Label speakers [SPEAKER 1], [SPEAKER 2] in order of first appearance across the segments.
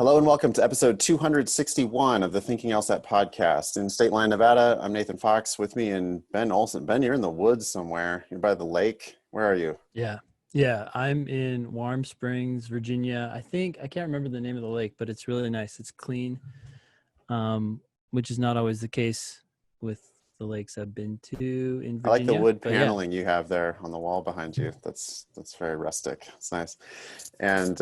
[SPEAKER 1] Hello and welcome to episode 261 of the Thinking LSAT podcast. In State Line, Nevada, I'm Nathan Fox. With me and Ben Olson. Ben, you're in the woods somewhere. You're by the lake. Where are you?
[SPEAKER 2] Yeah. I'm in Warm Springs, Virginia. I can't remember the name of the lake, but it's really nice. It's clean, which is not always the case with the lakes I've been to in Virginia.
[SPEAKER 1] I like the wood
[SPEAKER 2] but
[SPEAKER 1] paneling you have there on the wall behind you. That's very rustic. It's nice. And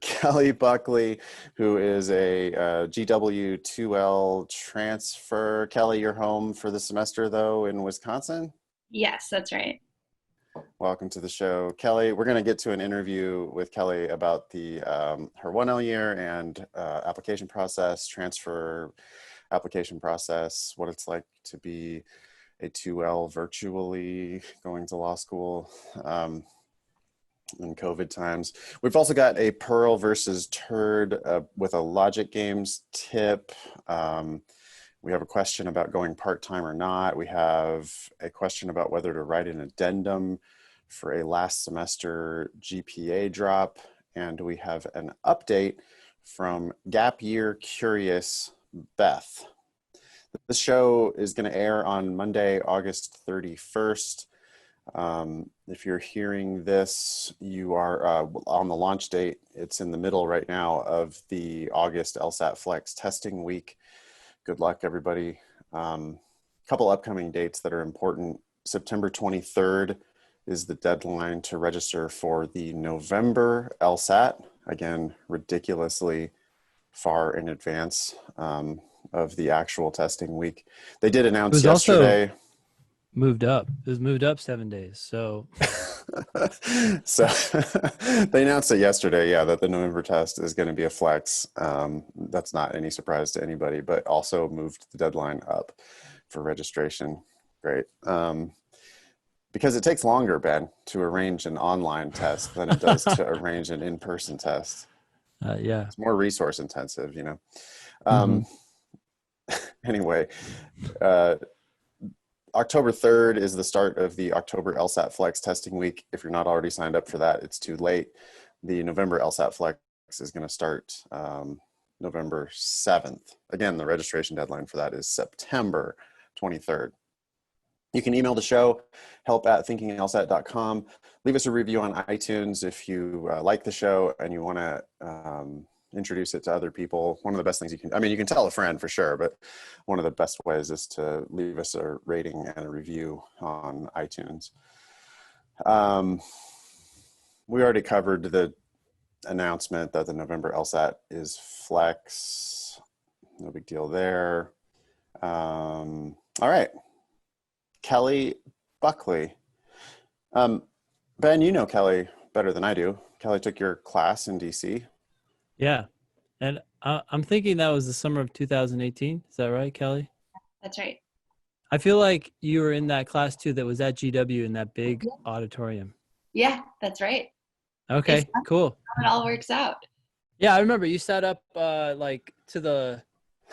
[SPEAKER 1] Kelly Buckley, who is a GW2L transfer. Kelly, you're home for the semester, though, in Wisconsin?
[SPEAKER 3] Yes, that's right.
[SPEAKER 1] Welcome to the show, Kelly. We're going to get to an interview with Kelly about the her 1L year and application process, transfer application process, what it's like to be a 2L virtually going to law school in COVID times. We've also got a Pearl versus Turd with a logic games tip. We have a question about going part-time or not. We have a question about whether to write an addendum for a last semester GPA drop. And we have an update from Gap Year Curious Beth. The show is going to air on Monday, August 31st. If you're hearing this, you are on the launch date. It's in the middle right now of the August LSAT Flex testing week. Good luck, everybody. Couple upcoming dates that are important. September 23rd is the deadline to register for the November LSAT. Again, ridiculously far in advance of the actual testing week. They did announce yesterday.
[SPEAKER 2] Moved up. It was moved up 7 days. So,
[SPEAKER 1] so they announced it yesterday. Yeah, that the November test is going to be a flex. That's not any surprise to anybody, but also moved the deadline up for registration. Great. Because it takes longer, Ben, to arrange an online test than it does to arrange an in-person test.
[SPEAKER 2] Yeah.
[SPEAKER 1] It's more resource intensive, you know. Anyway, October 3rd is the start of the October LSAT Flex testing week. If you're not already signed up for that, it's too late. The November LSAT Flex is going to start November 7th. Again, the registration deadline for that is September 23rd. You can email the show, help@thinkinglsat.com. Leave us a review on iTunes if you like the show and you want to introduce it to other people. One of the best things you can tell a friend for sure, but one of the best ways is to leave us a rating and a review on iTunes. We already covered the announcement that the November LSAT is flex. No big deal there. All right. Kelly Buckley. Ben, you know Kelly better than I do. Kelly took your class in DC.
[SPEAKER 2] Yeah. And I'm thinking that was the summer of 2018. Is that right, Kelly?
[SPEAKER 3] That's right.
[SPEAKER 2] I feel like you were in that class too that was at GW in that big auditorium.
[SPEAKER 3] Yeah, that's right.
[SPEAKER 2] Okay, cool.
[SPEAKER 3] It all works out.
[SPEAKER 2] Yeah, I remember you sat up like to the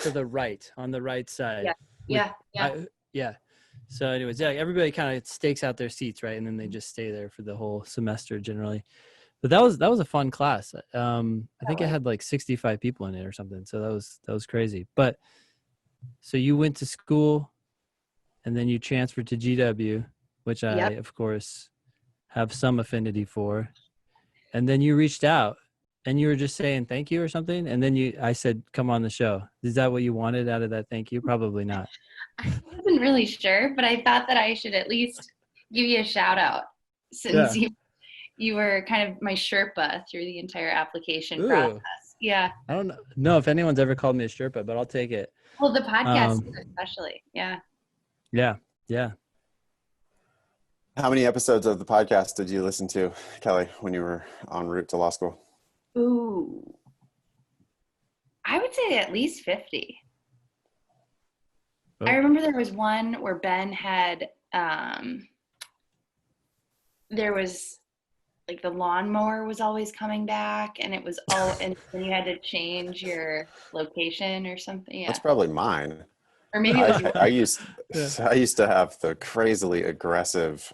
[SPEAKER 2] right, on the right side.
[SPEAKER 3] Yeah.
[SPEAKER 2] So anyways, yeah, everybody kind of stakes out their seats, right? And then they just stay there for the whole semester generally. But that was a fun class. I think it had like 65 people in it or something. So that was crazy. But so you went to school and then you transferred to GW, which I of course have some affinity for. And then you reached out and you were just saying thank you or something. And then I said, come on the show. Is that what you wanted out of that thank you? Probably not.
[SPEAKER 3] I wasn't really sure, but I thought that I should at least give you a shout out since you were kind of my Sherpa through the entire application process. Yeah.
[SPEAKER 2] I don't know if anyone's ever called me a Sherpa, but I'll take it.
[SPEAKER 3] Well, the podcast especially. Yeah.
[SPEAKER 2] Yeah.
[SPEAKER 1] How many episodes of the podcast did you listen to, Kelly, when you were en route to law school?
[SPEAKER 3] Ooh. I would say at least 50. I remember there was one where Ben had, there was like the lawnmower was always coming back and it was all, and then you had to change your location or something. Yeah.
[SPEAKER 1] That's probably mine.
[SPEAKER 3] Or maybe it was
[SPEAKER 1] I used to have the crazily aggressive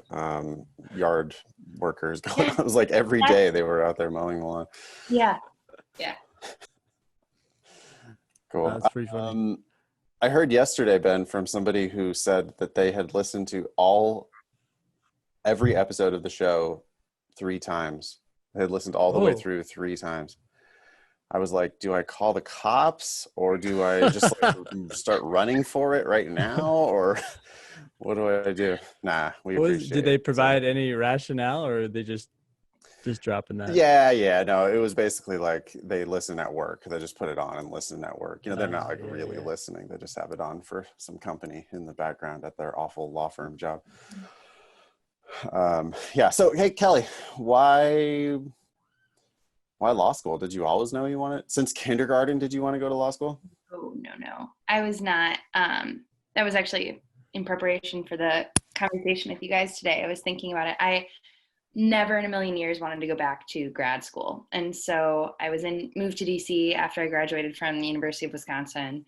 [SPEAKER 1] yard workers going. It was like every day they were out there mowing the lawn.
[SPEAKER 3] Yeah.
[SPEAKER 1] Cool.
[SPEAKER 2] That's pretty funny.
[SPEAKER 1] I heard yesterday, Ben, from somebody who said that they had listened to every episode of the show 3 times. They had listened all the way through 3 times. I was like, do I call the cops, or do I just like start running for it right now, or what do I do? Nah, we appreciate it.
[SPEAKER 2] Did they provide any rationale, or are they just dropping that?
[SPEAKER 1] Yeah. No, it was basically like they listen at work. They just put it on and listen at work. You know, they're not like really listening. They just have it on for some company in the background at their awful law firm job. Yeah. So, hey, Kelly, why law school? Did you always know you wanted, since kindergarten, did you want to go to law school?
[SPEAKER 3] Oh, no. I was not. That was actually in preparation for the conversation with you guys today. I was thinking about it. I never in a million years wanted to go back to grad school. And so I moved to DC after I graduated from the University of Wisconsin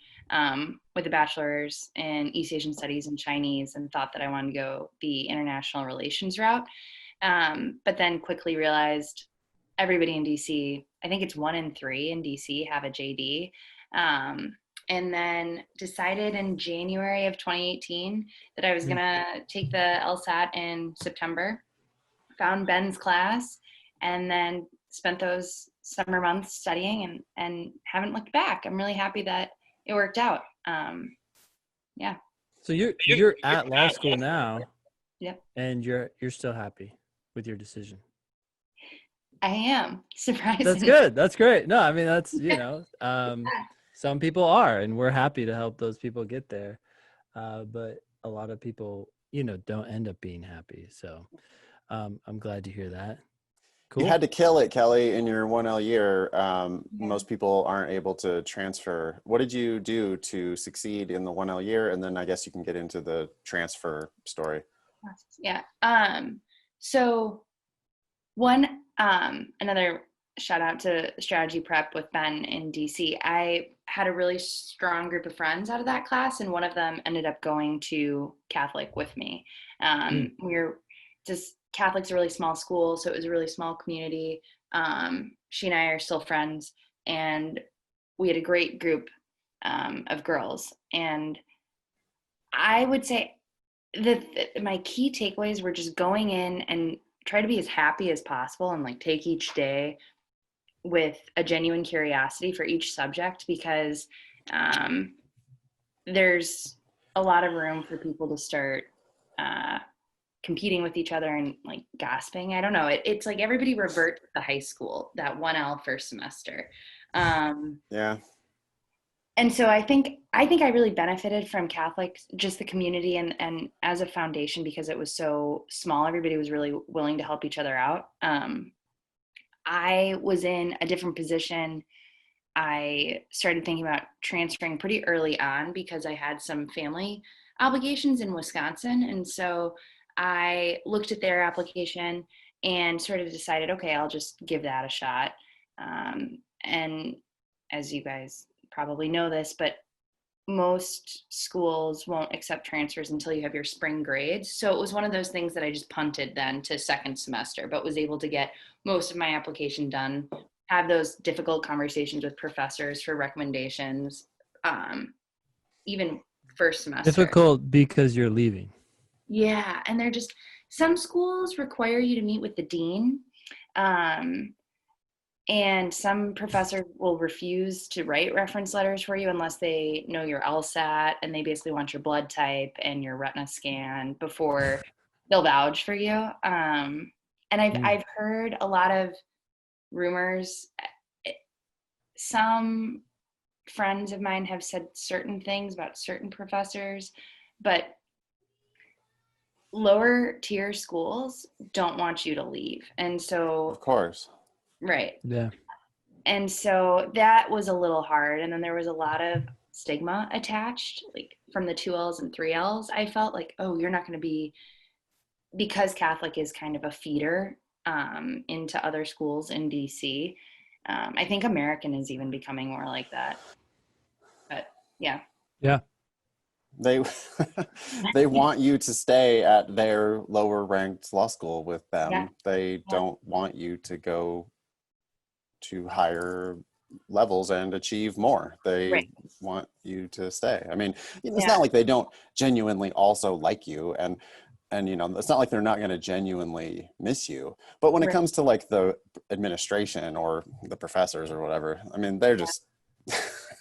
[SPEAKER 3] with a bachelor's in East Asian Studies and Chinese, and thought that I wanted to go the international relations route. But then quickly realized everybody in DC, I think it's 1 in 3 in DC, have a JD. And then decided in January of 2018 that I was going to take the Lsat in September. Found Ben's class, and then spent those summer months studying and haven't looked back. I'm really happy that it worked out. Yeah.
[SPEAKER 2] So you're at law school now.
[SPEAKER 3] Yep.
[SPEAKER 2] And you're still happy with your decision.
[SPEAKER 3] I am, surprisingly.
[SPEAKER 2] That's good. That's great. No, I mean, that's, some people are, and we're happy to help those people get there. But a lot of people, don't end up being happy. So I'm glad to hear that. Cool.
[SPEAKER 1] You had to kill it, Kelly, in your 1L year. Most people aren't able to transfer. What did you do to succeed in the 1L year? And then I guess you can get into the transfer story.
[SPEAKER 3] Yeah. So another shout out to strategy prep with Ben in DC. I had a really strong group of friends out of that class, and one of them ended up going to Catholic with me. Catholic's a really small school, so it was a really small community. She and I are still friends, and we had a great group of girls. And I would say that my key takeaways were just going in and try to be as happy as possible, and like take each day with a genuine curiosity for each subject, because there's a lot of room for people to start competing with each other and like gossiping. I don't know. It's like everybody revert to high school, that 1L first semester.
[SPEAKER 1] Yeah.
[SPEAKER 3] And so I think I really benefited from Catholic, just the community and as a foundation, because it was so small. Everybody was really willing to help each other out. I was in a different position. I started thinking about transferring pretty early on because I had some family obligations in Wisconsin. And so I looked at their application and sort of decided, okay, I'll just give that a shot. And as you guys probably know this, but most schools won't accept transfers until you have your spring grades. So it was one of those things that I just punted then to second semester, but was able to get most of my application done, have those difficult conversations with professors for recommendations, even first semester.
[SPEAKER 2] Difficult because you're leaving.
[SPEAKER 3] Yeah, and they're just, some schools require you to meet with the dean, and some professors will refuse to write reference letters for you unless they know your LSAT, and they basically want your blood type and your retina scan before they'll vouch for you. And I've heard a lot of rumors. Some friends of mine have said certain things about certain professors, but lower tier schools don't want you to leave. And so,
[SPEAKER 1] of course.
[SPEAKER 3] Right.
[SPEAKER 2] Yeah.
[SPEAKER 3] And so that was a little hard. And then there was a lot of stigma attached, like from the 2Ls and 3Ls. I felt like, oh, you're not going to be, because Catholic is kind of a feeder into other schools in DC. I think American is even becoming more like that. But yeah.
[SPEAKER 2] Yeah.
[SPEAKER 1] They want you to stay at their lower ranked law school with them.
[SPEAKER 3] Yeah.
[SPEAKER 1] They don't want you to go to higher levels and achieve more. They
[SPEAKER 3] Right.
[SPEAKER 1] want you to stay. I mean, it's
[SPEAKER 3] Yeah.
[SPEAKER 1] not like they don't genuinely also like you, and it's not like they're not going to genuinely miss you. But when it
[SPEAKER 3] Right.
[SPEAKER 1] comes to like the administration or the professors or whatever, I mean, they're
[SPEAKER 3] Yeah.
[SPEAKER 1] just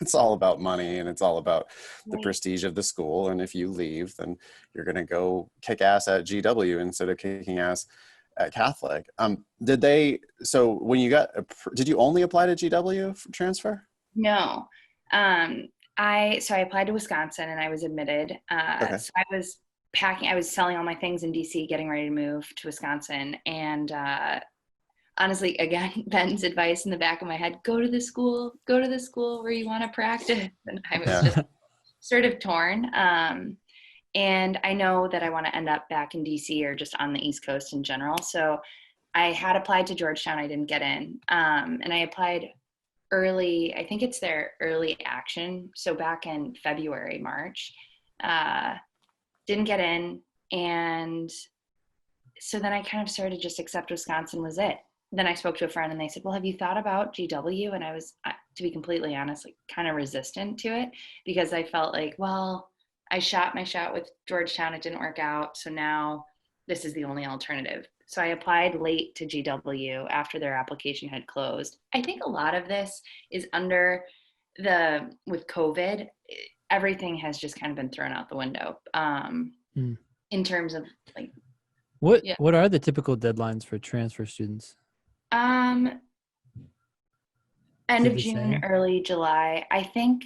[SPEAKER 1] it's all about money, and it's all about the
[SPEAKER 3] Right.
[SPEAKER 1] prestige of the school. And if you leave, then you're going to go kick ass at GW instead of kicking ass at Catholic. So when you did you only apply to GW for transfer?
[SPEAKER 3] No. I applied to Wisconsin and I was admitted.
[SPEAKER 1] Okay.
[SPEAKER 3] So I was selling all my things in DC, getting ready to move to Wisconsin. And honestly, again, Ben's advice in the back of my head, go to the school where you want to practice. And I was just sort of torn. And I know that I want to end up back in DC or just on the East Coast in general. So I had applied to Georgetown. I didn't get in. And I applied early, I think it's their early action. So back in February, March, didn't get in. And so then I kind of started to just accept Wisconsin was it. Then I spoke to a friend and they said, well, have you thought about GW? And I was, to be completely honest, like kind of resistant to it because I felt like, well, I shot my shot with Georgetown. It didn't work out. So now this is the only alternative. So I applied late to GW after their application had closed. I think a lot of this is with COVID, everything has just kind of been thrown out the window in terms of like.
[SPEAKER 2] What are the typical deadlines for transfer students?
[SPEAKER 3] End of June, early July. I think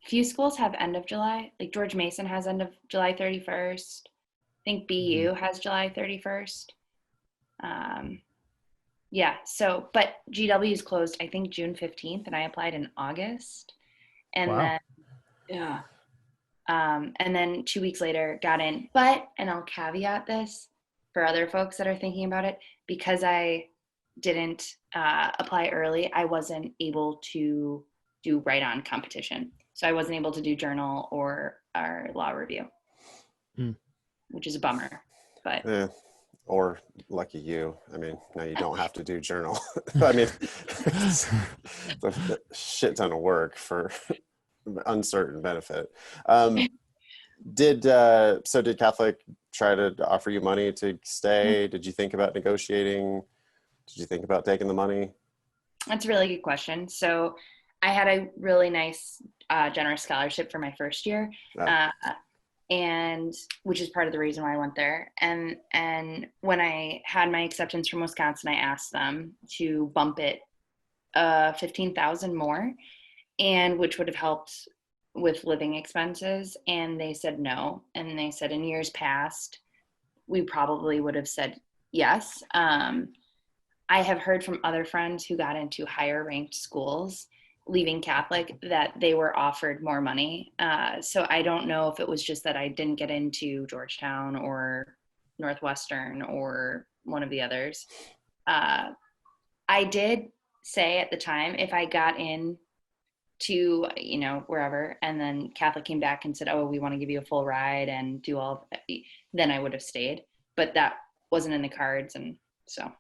[SPEAKER 3] few schools have end of July. Like George Mason has end of July 31st. I think BU has July 31st. But GW is closed, I think June 15th, and I applied in August. And then 2 weeks later got in. But, and I'll caveat this for other folks that are thinking about it, because I didn't apply early, I wasn't able to do write-on competition. So I wasn't able to do journal or our law review, which is a bummer. But
[SPEAKER 1] or lucky you. I mean, now you don't have to do journal. I mean, it's a shit ton of work for uncertain benefit. Did Catholic try to offer you money to stay? Did you think about negotiating? Did you think about taking the money?
[SPEAKER 3] That's a really good question. So I had a really nice, generous scholarship for my first year, and which is part of the reason why I went there. And when I had my acceptance from Wisconsin, I asked them to bump it $15,000 more, and which would have helped with living expenses. And they said no. And they said in years past, we probably would have said yes. I have heard from other friends who got into higher ranked schools leaving Catholic that they were offered more money. So I don't know if it was just that I didn't get into Georgetown or Northwestern or one of the others. I did say at the time, if I got in to, wherever, and then Catholic came back and said, oh, we want to give you a full ride and do all of that, then I would have stayed. But that wasn't in the cards. And so,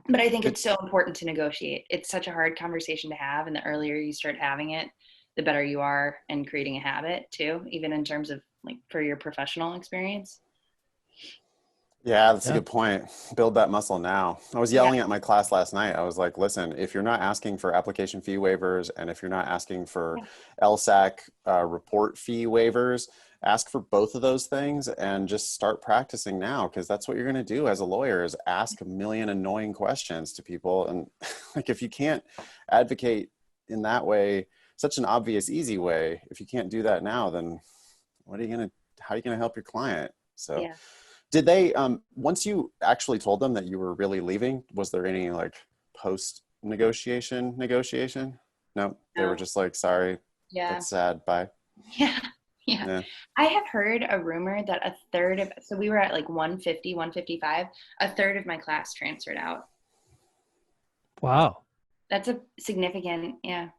[SPEAKER 3] but I think it's so important to negotiate. It's such a hard conversation to have. And the earlier you start having it, the better you are in creating a habit too, even in terms of like for your professional experience.
[SPEAKER 1] Yeah, that's a good point. Build that muscle now. I was yelling at my class last night. I was like, listen, if you're not asking for application fee waivers and if you're not asking for LSAC report fee waivers, ask for both of those things and just start practicing now, because that's what you're going to do as a lawyer, is ask a million annoying questions to people. And like, if you can't advocate in that way, such an obvious, easy way, if you can't do that now, then how are you going to help your client? So did they, once you actually told them that you were really leaving, was there any like post negotiation? No, they were just like, sorry, that's sad, bye.
[SPEAKER 3] Yeah. I have heard a rumor that a third of, so we were at like 150, 155, a third of my class transferred out.
[SPEAKER 2] Wow.
[SPEAKER 3] That's a significant, Yeah,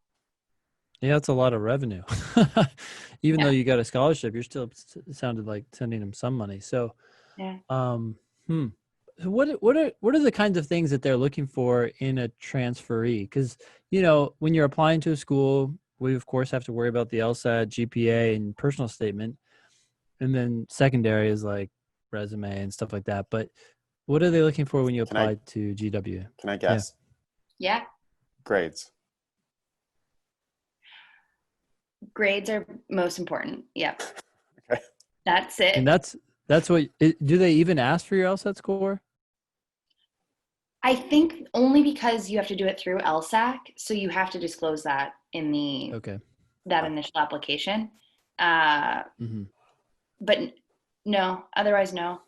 [SPEAKER 2] it's a lot of revenue. Even though you got a scholarship, you're still, it sounded like sending them some money. So, what are the kinds of things that they're looking for in a transferee? Because when you're applying to a school, we of course have to worry about the LSAT, GPA, and personal statement, and then secondary is like resume and stuff like that. But what are they looking for when you apply to GW?
[SPEAKER 1] Can I guess?
[SPEAKER 3] Yeah.
[SPEAKER 1] Grades.
[SPEAKER 3] Grades are most important. Yep.
[SPEAKER 1] Okay.
[SPEAKER 3] That's it.
[SPEAKER 2] And that's what. Do they even ask for your LSAT score?
[SPEAKER 3] I think only because you have to do it through LSAC, so you have to disclose that in that initial application. But no, otherwise no.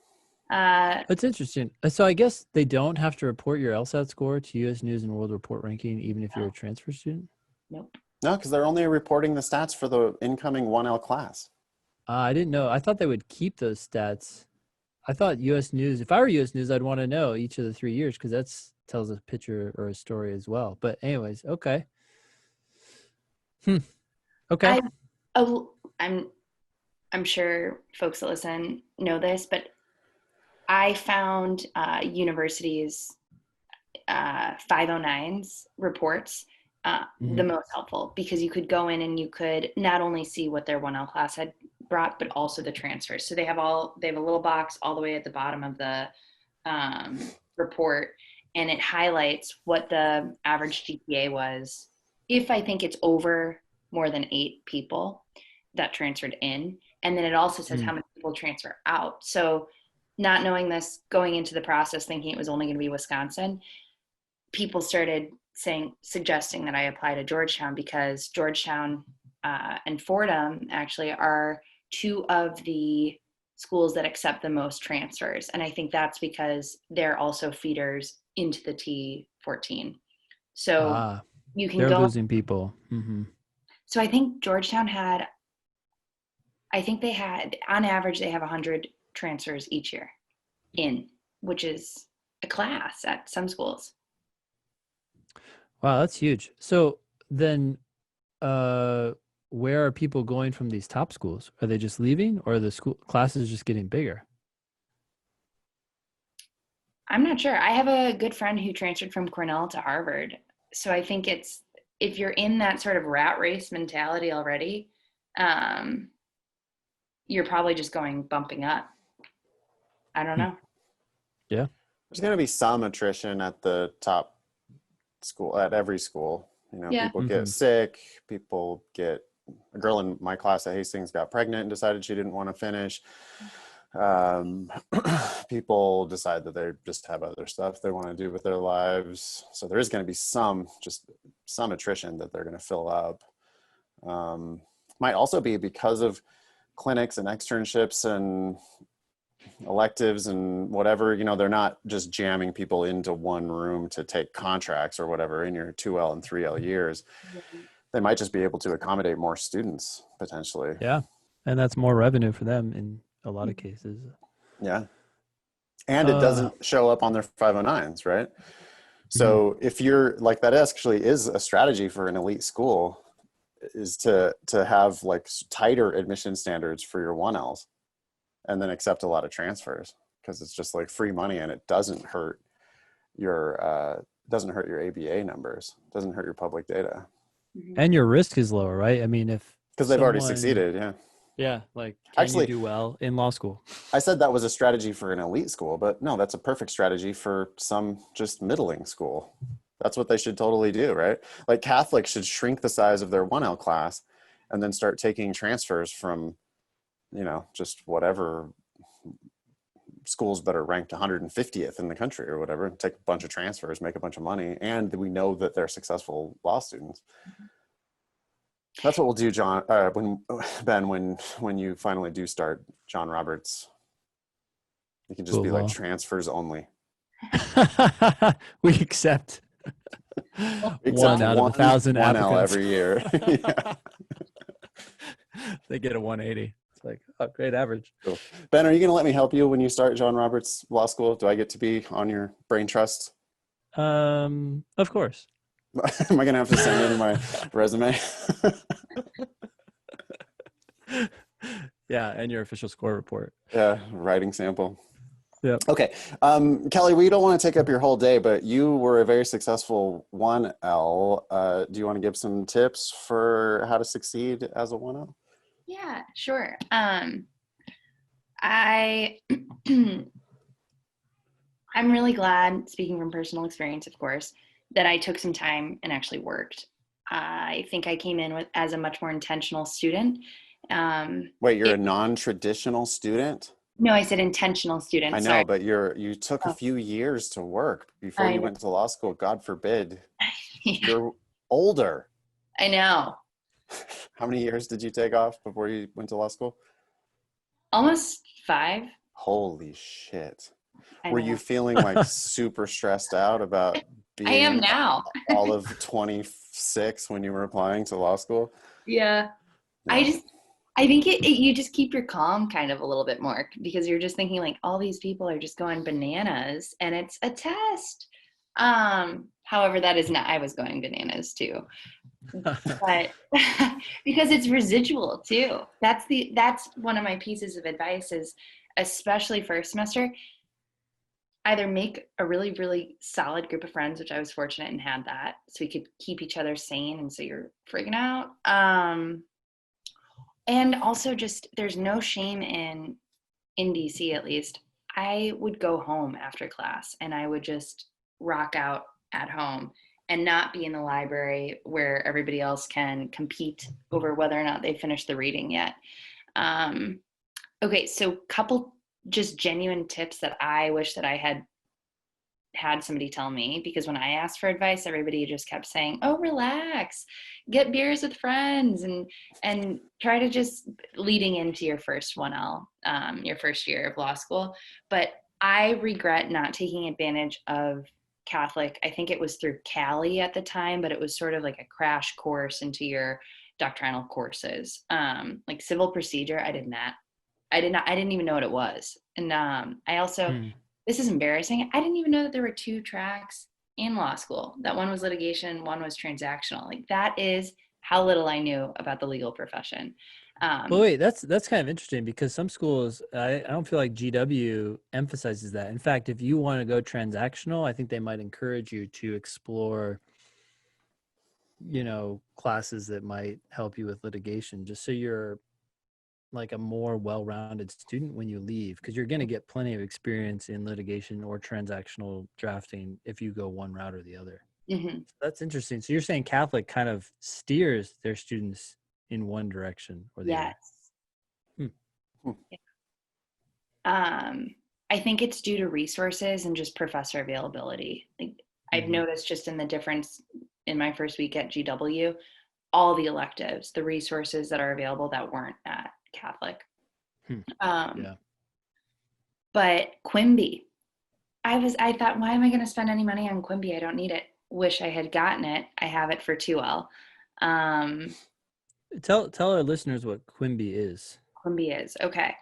[SPEAKER 2] That's interesting. So I guess they don't have to report your LSAT score to U.S. News and World Report ranking, even if you're a transfer student?
[SPEAKER 3] Nope.
[SPEAKER 1] No, because they're only reporting the stats for the incoming 1L class.
[SPEAKER 2] I didn't know. I thought they would keep those stats. I thought U.S. News, if I were U.S. News, I'd want to know each of the 3 years because that tells a picture or a story as well. But anyways, okay. Okay.
[SPEAKER 3] I'm sure folks that listen know this, but I found universities' 509s reports the most helpful because you could go in and you could not only see what their 1L class had brought, but also the transfers. So they have a little box all the way at the bottom of the report, and it highlights what the average GPA was. If I think it's over more than 8 people that transferred in, and then it also says how many people transfer out. So not knowing this, going into the process, thinking it was only going to be Wisconsin, people started suggesting that I apply to Georgetown because Georgetown and Fordham actually are 2 of the schools that accept the most transfers. And I think that's because they're also feeders into the T14. So you can
[SPEAKER 2] they're losing people. Mm-hmm.
[SPEAKER 3] So I think Georgetown they had, on average, they have 100 transfers each year which is a class at some schools.
[SPEAKER 2] Wow, that's huge. So then where are people going from these top schools? Are they just leaving or are the school classes just getting bigger?
[SPEAKER 3] I'm not sure. I have a good friend who transferred from Cornell to Harvard. So I think if you're in that sort of rat race mentality already, you're probably just bumping up. I don't know.
[SPEAKER 2] Yeah.
[SPEAKER 1] There's going to be some attrition at the top school, at every school. People get sick, a girl in my class at Hastings got pregnant and decided she didn't want to finish. People decide that they just have other stuff they want to do with their lives. So there is going to be some attrition that they're going to fill up. Might also be because of clinics and externships and electives and whatever, they're not just jamming people into one room to take contracts or whatever in your 2L and 3L years. They might just be able to accommodate more students potentially.
[SPEAKER 2] Yeah. And that's more revenue for them in a lot of cases.
[SPEAKER 1] Yeah. And it doesn't show up on their 509s, right? So if you're like, that actually is a strategy for an elite school, is to have like tighter admission standards for your 1Ls and then accept a lot of transfers, because it's just like free money and it doesn't hurt your ABA numbers, doesn't hurt your public data.
[SPEAKER 2] And your risk is lower, right? I mean,
[SPEAKER 1] because they've already succeeded. Yeah.
[SPEAKER 2] Yeah. Like, actually, you do well in law school?
[SPEAKER 1] I said that was a strategy for an elite school, but no, that's a perfect strategy for some just middling school. That's what they should totally do, right? Like Catholics should shrink the size of their 1L class and then start taking transfers from, just whatever schools that are ranked 150th in the country or whatever, take a bunch of transfers, make a bunch of money. And we know that they're successful law students. That's what we'll do, John, when you finally do start John Roberts. You can just be like transfers only.
[SPEAKER 2] We accept one out of 1,000 applicants
[SPEAKER 1] every year.
[SPEAKER 2] They get a 180. It's like, oh, great average.
[SPEAKER 1] Cool. Ben, are you going to let me help you when you start John Roberts Law School? Do I get to be on your brain trust?
[SPEAKER 2] Of course.
[SPEAKER 1] Am I going to have to send in my resume?
[SPEAKER 2] Yeah, and your official score report.
[SPEAKER 1] Yeah, writing sample.
[SPEAKER 2] Yeah.
[SPEAKER 1] Okay. Kelly, we don't want to take up your whole day, but you were a very successful 1L. Do you want to give some tips for how to succeed as a 1L?
[SPEAKER 3] Yeah, sure. I I'm really glad, speaking from personal experience, of course, that I took some time and actually worked. I think I came in as a much more intentional student.
[SPEAKER 1] Wait, you're a
[SPEAKER 3] It,
[SPEAKER 1] non-traditional student?
[SPEAKER 3] no, I said intentional
[SPEAKER 1] I
[SPEAKER 3] student.
[SPEAKER 1] know,
[SPEAKER 3] Sorry.
[SPEAKER 1] but you took a
[SPEAKER 3] Oh,
[SPEAKER 1] few years to work before
[SPEAKER 3] I
[SPEAKER 1] you
[SPEAKER 3] know.
[SPEAKER 1] went to law school. God forbid.
[SPEAKER 3] Yeah,
[SPEAKER 1] You're older.
[SPEAKER 3] I know.
[SPEAKER 1] How many years did you take off before you went to law school?
[SPEAKER 3] Almost 5.
[SPEAKER 1] Holy shit.
[SPEAKER 3] I
[SPEAKER 1] Were you
[SPEAKER 3] know.
[SPEAKER 1] feeling like super stressed out about
[SPEAKER 3] I am
[SPEAKER 1] being
[SPEAKER 3] now.
[SPEAKER 1] all of 26 when you were applying to law school?
[SPEAKER 3] Yeah.
[SPEAKER 1] Yeah.
[SPEAKER 3] I think you just keep your calm kind of a little bit more because you're just thinking like all these people are just going bananas and it's a test. However, that is not, I was going bananas too, but because it's residual too. That's one of my pieces of advice is especially first semester, either make a really, really solid group of friends, which I was fortunate and had that, so we could keep each other sane and so you're freaking out. And also just there's no shame in DC at least. I would go home after class and I would just rock out at home and not be in the library where everybody else can compete over whether or not they finished the reading yet. Um, okay, so couple just genuine tips that I wish that I had somebody tell me, because when I asked for advice, everybody just kept saying, "Oh, relax, get beers with friends," and try to just leading into your first 1L, your first year of law school. But I regret not taking advantage of Catholic. I think it was through Cali at the time, but it was sort of like a crash course into your doctrinal courses, like civil procedure. I did not. I did not. I didn't even know what it was, and I also
[SPEAKER 2] Hmm.
[SPEAKER 3] this is embarrassing. I didn't even know that there were 2 tracks in law school, that one was litigation, one was transactional. Like that is how little I knew about the legal profession.
[SPEAKER 2] Well,
[SPEAKER 3] Um,
[SPEAKER 2] wait, that's kind of interesting because some schools, I don't feel like GW emphasizes that. In fact, if you want to go transactional, I think they might encourage you to explore, classes that might help you with litigation, just so you're like a more well-rounded student when you leave, because you're going to get plenty of experience in litigation or transactional drafting if you go one route or the other.
[SPEAKER 3] mhm.
[SPEAKER 2] So that's interesting. So you're saying Catholic kind of steers their students in one direction or the other.
[SPEAKER 3] Yes.
[SPEAKER 2] Hmm.
[SPEAKER 1] Hmm.
[SPEAKER 3] I think it's due to resources and just professor availability. Like I've
[SPEAKER 2] Mhm.
[SPEAKER 3] noticed just in the difference in my first week at GW, all the electives, the resources that are available that weren't at Catholic.
[SPEAKER 2] Hmm.
[SPEAKER 3] Um,
[SPEAKER 2] Yeah.
[SPEAKER 3] but Quimby, I thought, why am I going to spend any money on Quimby? I don't need it. Wish I had gotten it. I have it for 2L. Um,
[SPEAKER 2] Tell our listeners what Quimby is.
[SPEAKER 3] Quimby is okay.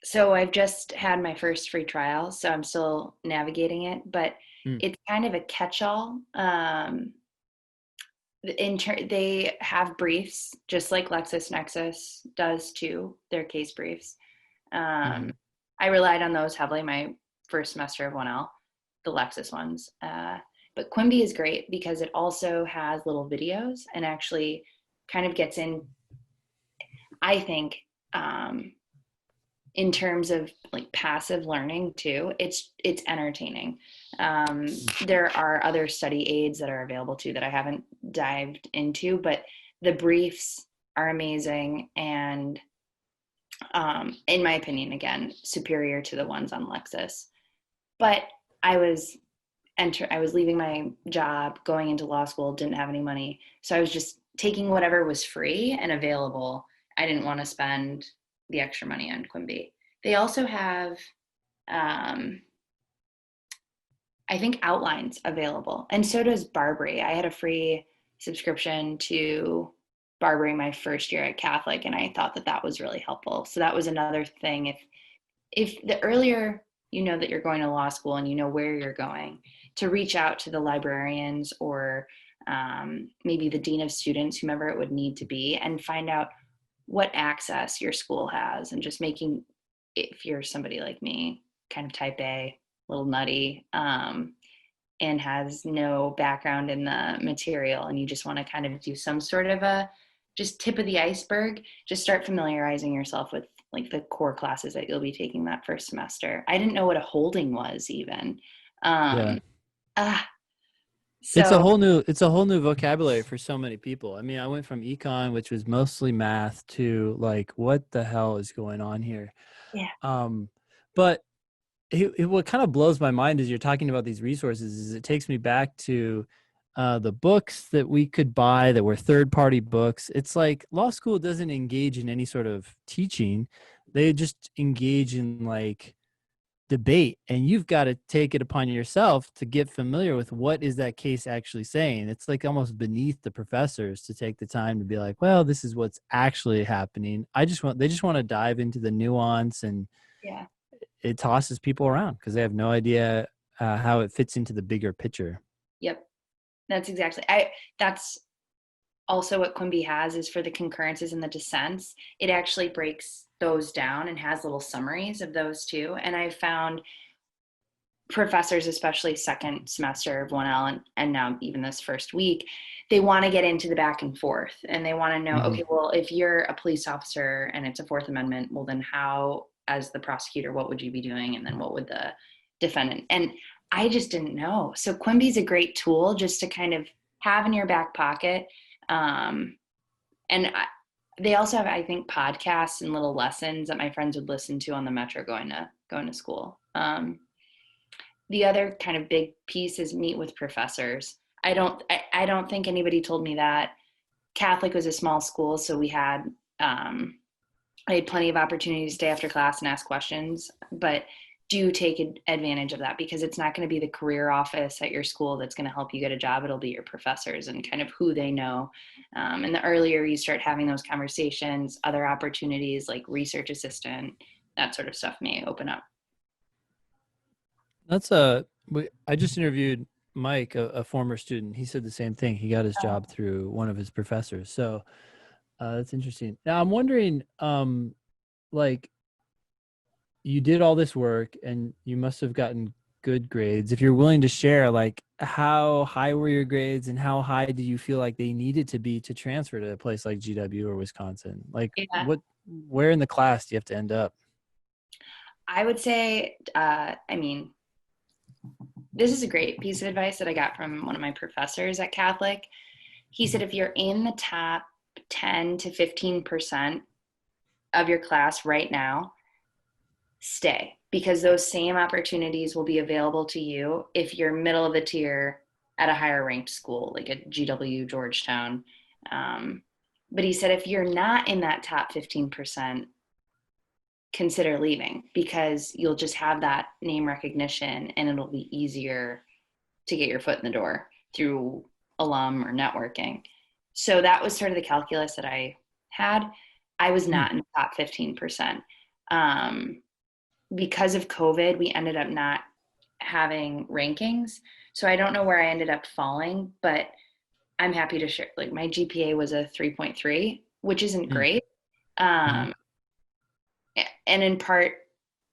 [SPEAKER 3] So I've just had my first free trial, so I'm still navigating it, but
[SPEAKER 2] Hmm.
[SPEAKER 3] it's kind of a catch-all. They have briefs, just like LexisNexis does too, their case briefs.
[SPEAKER 2] Mhm.
[SPEAKER 3] I relied on those heavily my first semester of 1L, the Lexis ones. But Quimby is great because it also has little videos and actually kind of gets in, I think, in terms of like passive learning too. It's entertaining. There are other study aids that are available too that I haven't dived into, but the briefs are amazing and in my opinion, again, superior to the ones on Lexis. But I was I was leaving my job, going into law school, didn't have any money. So I was just taking whatever was free and available. I didn't want to spend the extra money on Quimby. They also have, I think, outlines available. And so does Barbary. I had a free subscription to Barbary my first year at Catholic, and I thought that that was really helpful. So that was another thing. If the earlier you know that you're going to law school and you know where you're going, to reach out to the librarians or maybe the dean of students, whomever it would need to be, and find out what access your school has, and just making, if you're somebody like me, kind of type A, a little nutty, and has no background in the material, and you just want to kind of do some sort of a just tip of the iceberg, just start familiarizing yourself with like the core classes that you'll be taking that first semester. I didn't know what a holding was even.
[SPEAKER 2] Yeah.
[SPEAKER 3] So
[SPEAKER 2] It's a whole new vocabulary for so many people. I mean, I went from econ, which was mostly math, to like, what the hell is going on here?
[SPEAKER 3] yeah,
[SPEAKER 2] But what kind of blows my mind as you're talking about these resources is it takes me back to the books that we could buy that were third-party books. It's like law school doesn't engage in any sort of teaching. They just engage in like debate, and you've got to take it upon yourself to get familiar with what is that case actually saying. It's like almost beneath the professors to take the time to be like, well, this is what's actually happening. They just want to dive into the nuance, and
[SPEAKER 3] yeah.
[SPEAKER 2] it tosses people around because they have no idea how it fits into the bigger picture.
[SPEAKER 3] Yep. That's exactly. That's also what Quimby has is for the concurrences and the dissents. It actually breaks those down and has little summaries of those too. And I found professors, especially second semester of 1L and now even this first week, they want to get into the back and forth, and they want to know, okay, well, if you're a police officer and it's a Fourth Amendment, well, then how, as the prosecutor, what would you be doing? And then what would the defendant? And I just didn't know. So Quimby's a great tool just to kind of have in your back pocket. They also have, I think, podcasts and little lessons that my friends would listen to on the metro going to school. The other kind of big piece is meet with professors. I don't think anybody told me that. Catholic was a small school, so I had plenty of opportunity to stay after class and ask questions, but do take advantage of that, because it's not going to be the career office at your school that's going to help you get a job. It'll be your professors and kind of who they know. And the earlier you start having those conversations, other opportunities like research assistant, that sort of stuff may open up.
[SPEAKER 2] I just interviewed Mike, a former student. He said the same thing. He got his job through one of his professors. So that's interesting. Now I'm wondering, like, you did all this work and you must have gotten good grades. If you're willing to share, like, how high were your grades and how high do you feel like they needed to be to transfer to a place like GW or Wisconsin? Like, where in the class do you have to end up?
[SPEAKER 3] I would say, this is a great piece of advice that I got from one of my professors at Catholic. He said, if you're in the top 10 to 15% of your class right now, stay, because those same opportunities will be available to you if you're middle of the tier at a higher ranked school, like at GW, Georgetown. But he said, if you're not in that top 15%, consider leaving, because you'll just have that name recognition and it'll be easier to get your foot in the door through alum or networking. So that was sort of the calculus that I had. I was not in the top 15%. Because of COVID, we ended up not having rankings. So I don't know where I ended up falling, but I'm happy to share. Like, my GPA was a 3.3, which isn't great. And in part,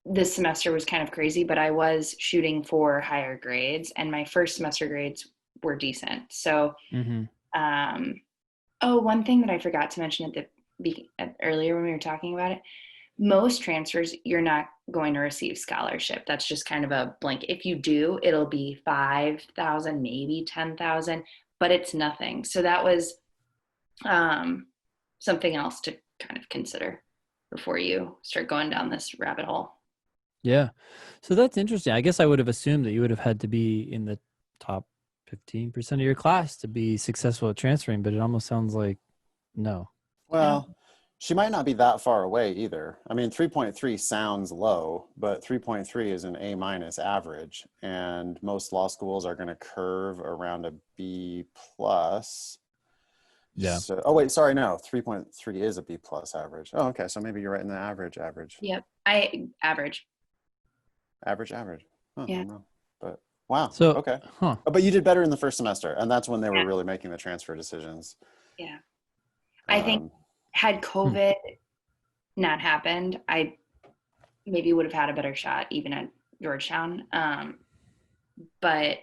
[SPEAKER 3] this semester was kind of crazy, but I was shooting for higher grades, and my first semester grades were decent. So, one thing that I forgot to mention earlier when we were talking about it, most transfers, you're not going to receive scholarship. That's just kind of a blank. If you do, it'll be 5,000, maybe 10,000, but it's nothing. So that was something else to kind of consider before you start going down this rabbit hole.
[SPEAKER 2] Yeah. So that's interesting. I guess I would have assumed that you would have had to be in the top 15% of your class to be successful at transferring, but it almost sounds like no.
[SPEAKER 1] Well, she might not be that far away either. I mean, 3.3 sounds low, but 3.3 is an A- average, and most law schools are going to curve around a B+.
[SPEAKER 2] Yeah.
[SPEAKER 1] So, oh wait, sorry, no, 3.3 is a B+ average. Oh, okay, so maybe you're right in the average.
[SPEAKER 3] Yep, average.
[SPEAKER 1] Oh,
[SPEAKER 3] yeah.
[SPEAKER 1] no. But wow.
[SPEAKER 2] So
[SPEAKER 1] okay. But you did better in the first semester, and that's when they were really making the transfer decisions.
[SPEAKER 3] Yeah. I think had COVID not happened, I maybe would have had a better shot even at Georgetown. But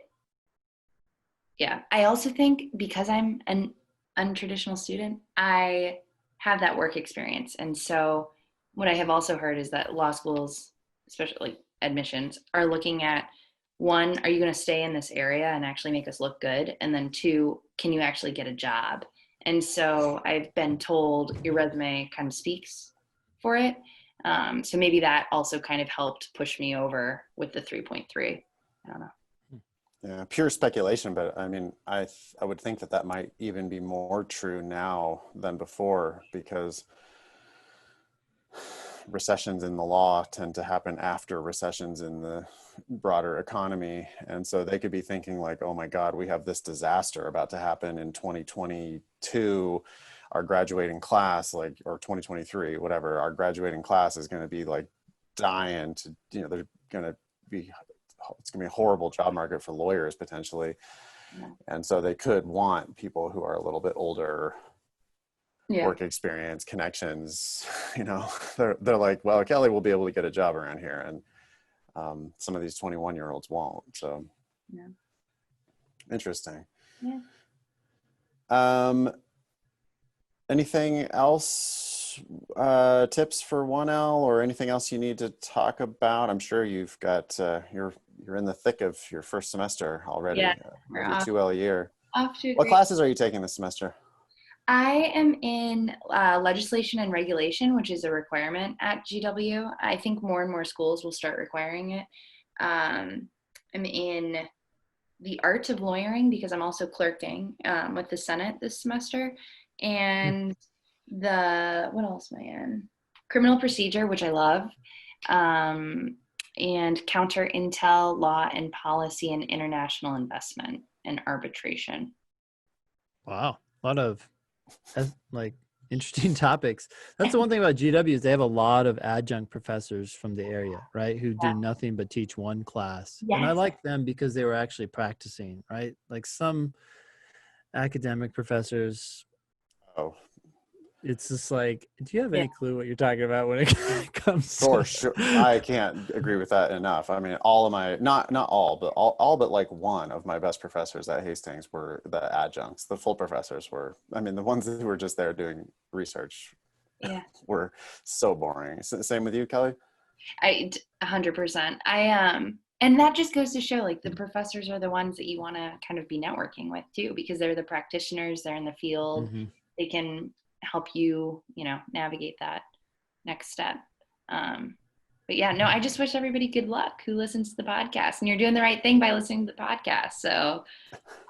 [SPEAKER 3] yeah, I also think because I'm an untraditional student, I have that work experience. And so what I have also heard is that law schools, especially admissions, are looking at, one, are you going to stay in this area and actually make us look good? And then two, can you actually get a job? And so I've been told your resume kind of speaks for it. So maybe that also kind of helped push me over with the 3.3. I don't know.
[SPEAKER 1] Yeah, pure speculation, but I mean, I would think that might even be more true now than before, because recessions in the law tend to happen after recessions in the broader economy. And so they could be thinking like, oh my God, we have this disaster about to happen in 2022. Our graduating class, like, or 2023, whatever, our graduating class is going to be like dying to, they're going to be, it's going to be a horrible job market for lawyers potentially.
[SPEAKER 3] Yeah.
[SPEAKER 1] And so they could want people who are a little bit older, work experience, connections, they're like, well, Kelly will be able to get a job around here. And some of these 21-year-olds won't. So interesting.
[SPEAKER 3] Yeah.
[SPEAKER 1] Anything else, tips for 1L or anything else you need to talk about? I'm sure you've got, you're in the thick of your first semester already.
[SPEAKER 3] Yeah,
[SPEAKER 1] your 2L a year.
[SPEAKER 3] Off to a
[SPEAKER 1] What
[SPEAKER 3] great.
[SPEAKER 1] classes are you taking this semester?
[SPEAKER 3] I am in legislation and regulation, which is a requirement at GW. I think more and more schools will start requiring it. I'm in the art of lawyering because I'm also clerking with the Senate this semester. And what else am I in? Criminal procedure, which I love. And counter intel, law and policy, and international investment and arbitration.
[SPEAKER 2] Wow. A lot of like interesting topics. That's the one thing about GW is they have a lot of adjunct professors from the area, right? Who do nothing but teach one class.
[SPEAKER 3] Yes.
[SPEAKER 2] And I like them because they were actually practicing, right? Like some academic professors, it's just like, do you have any clue what you're talking about when it comes
[SPEAKER 1] For
[SPEAKER 2] to
[SPEAKER 1] sure. I can't agree with that enough. I mean, all of my, not all, but all but like one of my best professors at Hastings were the adjuncts. The full professors were, I mean, the ones who were just there doing research were so boring. Same with you, Kelly?
[SPEAKER 3] 100%. And that just goes to show like the professors are the ones that you want to kind of be networking with too, because they're the practitioners, they're in the field, they can help you, navigate that next step. But yeah, no, I just wish everybody good luck who listens to the podcast, and you're doing the right thing by listening to the podcast. So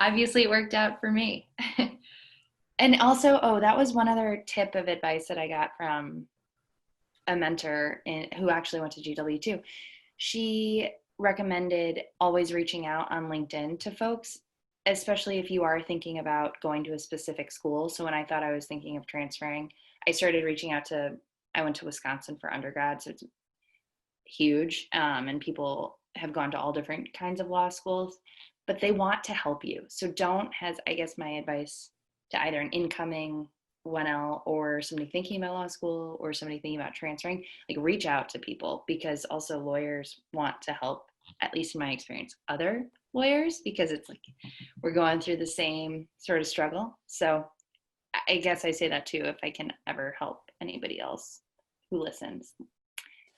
[SPEAKER 3] obviously it worked out for me. And also, that was one other tip of advice that I got from a mentor who actually went to GW too. She recommended always reaching out on LinkedIn to folks, especially if you are thinking about going to a specific school. So when I thought I was thinking of transferring, I started reaching out I went to Wisconsin for undergrad, so it's huge. And people have gone to all different kinds of law schools, but they want to help you. So I guess my advice to either an incoming 1L or somebody thinking about law school or somebody thinking about transferring, like reach out to people, because also lawyers want to help, at least in my experience, other lawyers, because it's like we're going through the same sort of struggle. So I guess I say that too, if I can ever help anybody else who listens.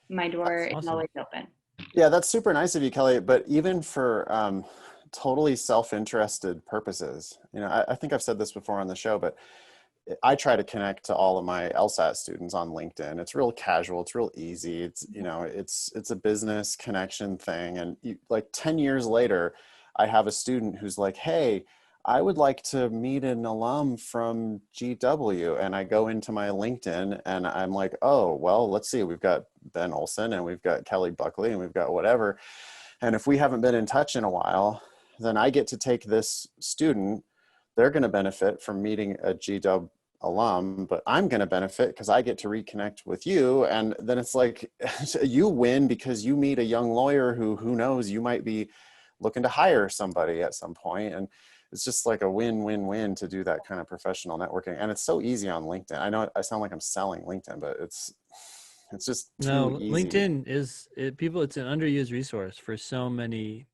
[SPEAKER 3] My door is always open.
[SPEAKER 1] Yeah, that's super nice of you, Kelly. But even for totally self-interested purposes, I think I've said this before on the show, but I try to connect to all of my LSAT students on LinkedIn. It's real casual. It's real easy. It's, it's a business connection thing. And like 10 years later, I have a student who's like, hey, I would like to meet an alum from GW. And I go into my LinkedIn and I'm like, oh, well, let's see. We've got Ben Olson and we've got Kelly Buckley and we've got whatever. And if we haven't been in touch in a while, then I get to take this student. They're going to benefit from meeting a GW alum, but I'm going to benefit because I get to reconnect with you. And then it's like you win because you meet a young lawyer who knows you might be looking to hire somebody at some point. And it's just like a win-win-win to do that kind of professional networking. And it's so easy on LinkedIn. I know I sound like I'm selling LinkedIn, but It's just too
[SPEAKER 2] No,
[SPEAKER 1] easy.
[SPEAKER 2] LinkedIn is it's an underused resource for so many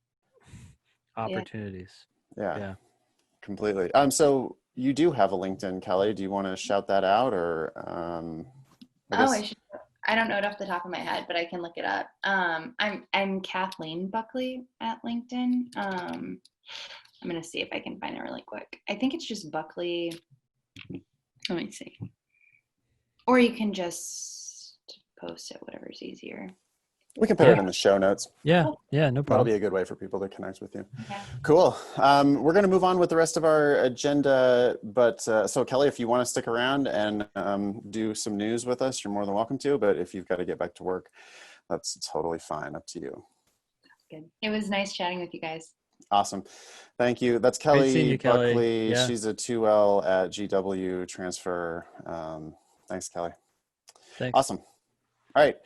[SPEAKER 2] opportunities.
[SPEAKER 1] Yeah, completely. So you do have a LinkedIn, Kelly. Do you want to shout that out, or
[SPEAKER 3] I should. I don't know it off the top of my head, but I can look it up. I'm Kathleen Buckley at LinkedIn. I'm gonna see if I can find it really quick. I think it's just Buckley. Let me see. Or you can just post it, whatever's easier.
[SPEAKER 1] we can put it in the show notes.
[SPEAKER 2] Yeah, no
[SPEAKER 1] That'll
[SPEAKER 2] problem.
[SPEAKER 1] be a good way for people to connect with you.
[SPEAKER 3] Yeah.
[SPEAKER 1] Cool. We're going to move on with the rest of our agenda. But so Kelly, if you want to stick around and do some news with us, you're more than welcome to. But if you've got to get back to work, that's totally fine. Up to you.
[SPEAKER 3] Good. It was nice chatting with you guys.
[SPEAKER 1] Awesome. Thank you. That's
[SPEAKER 2] Great seeing
[SPEAKER 1] Kelly
[SPEAKER 2] you, Kelly.
[SPEAKER 1] Buckley.
[SPEAKER 2] Yeah.
[SPEAKER 1] She's a 2L at GW Transfer. Thanks, Kelly.
[SPEAKER 2] Thanks.
[SPEAKER 1] Awesome. All right.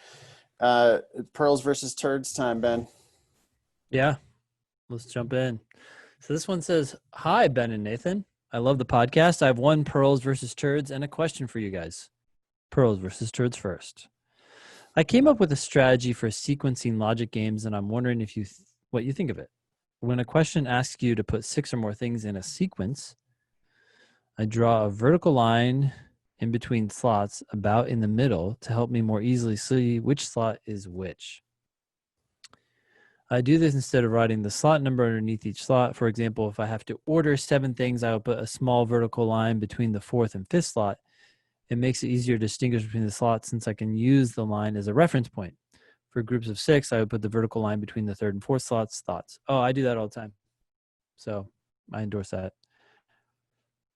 [SPEAKER 1] Pearls versus turds time, Ben.
[SPEAKER 2] Yeah, let's jump in. So this one says, "Hi, Ben and Nathan. I love the podcast. I have one pearls versus turds and a question for you guys. Pearls versus turds first. I came up with a strategy for sequencing logic games, and I'm wondering if what you think of it. When a question asks you to put 6 or more things in a sequence, I draw a vertical line in between slots about in the middle to help me more easily see which slot is which. I do this instead of writing the slot number underneath each slot. For example, if I have to order 7 things, I will put a small vertical line between the 4th and 5th slot. It makes it easier to distinguish between the slots since I can use the line as a reference point. For groups of 6, I would put the vertical line between the 3rd and 4th slots. Thoughts? Oh, I do that all the time. So I endorse that.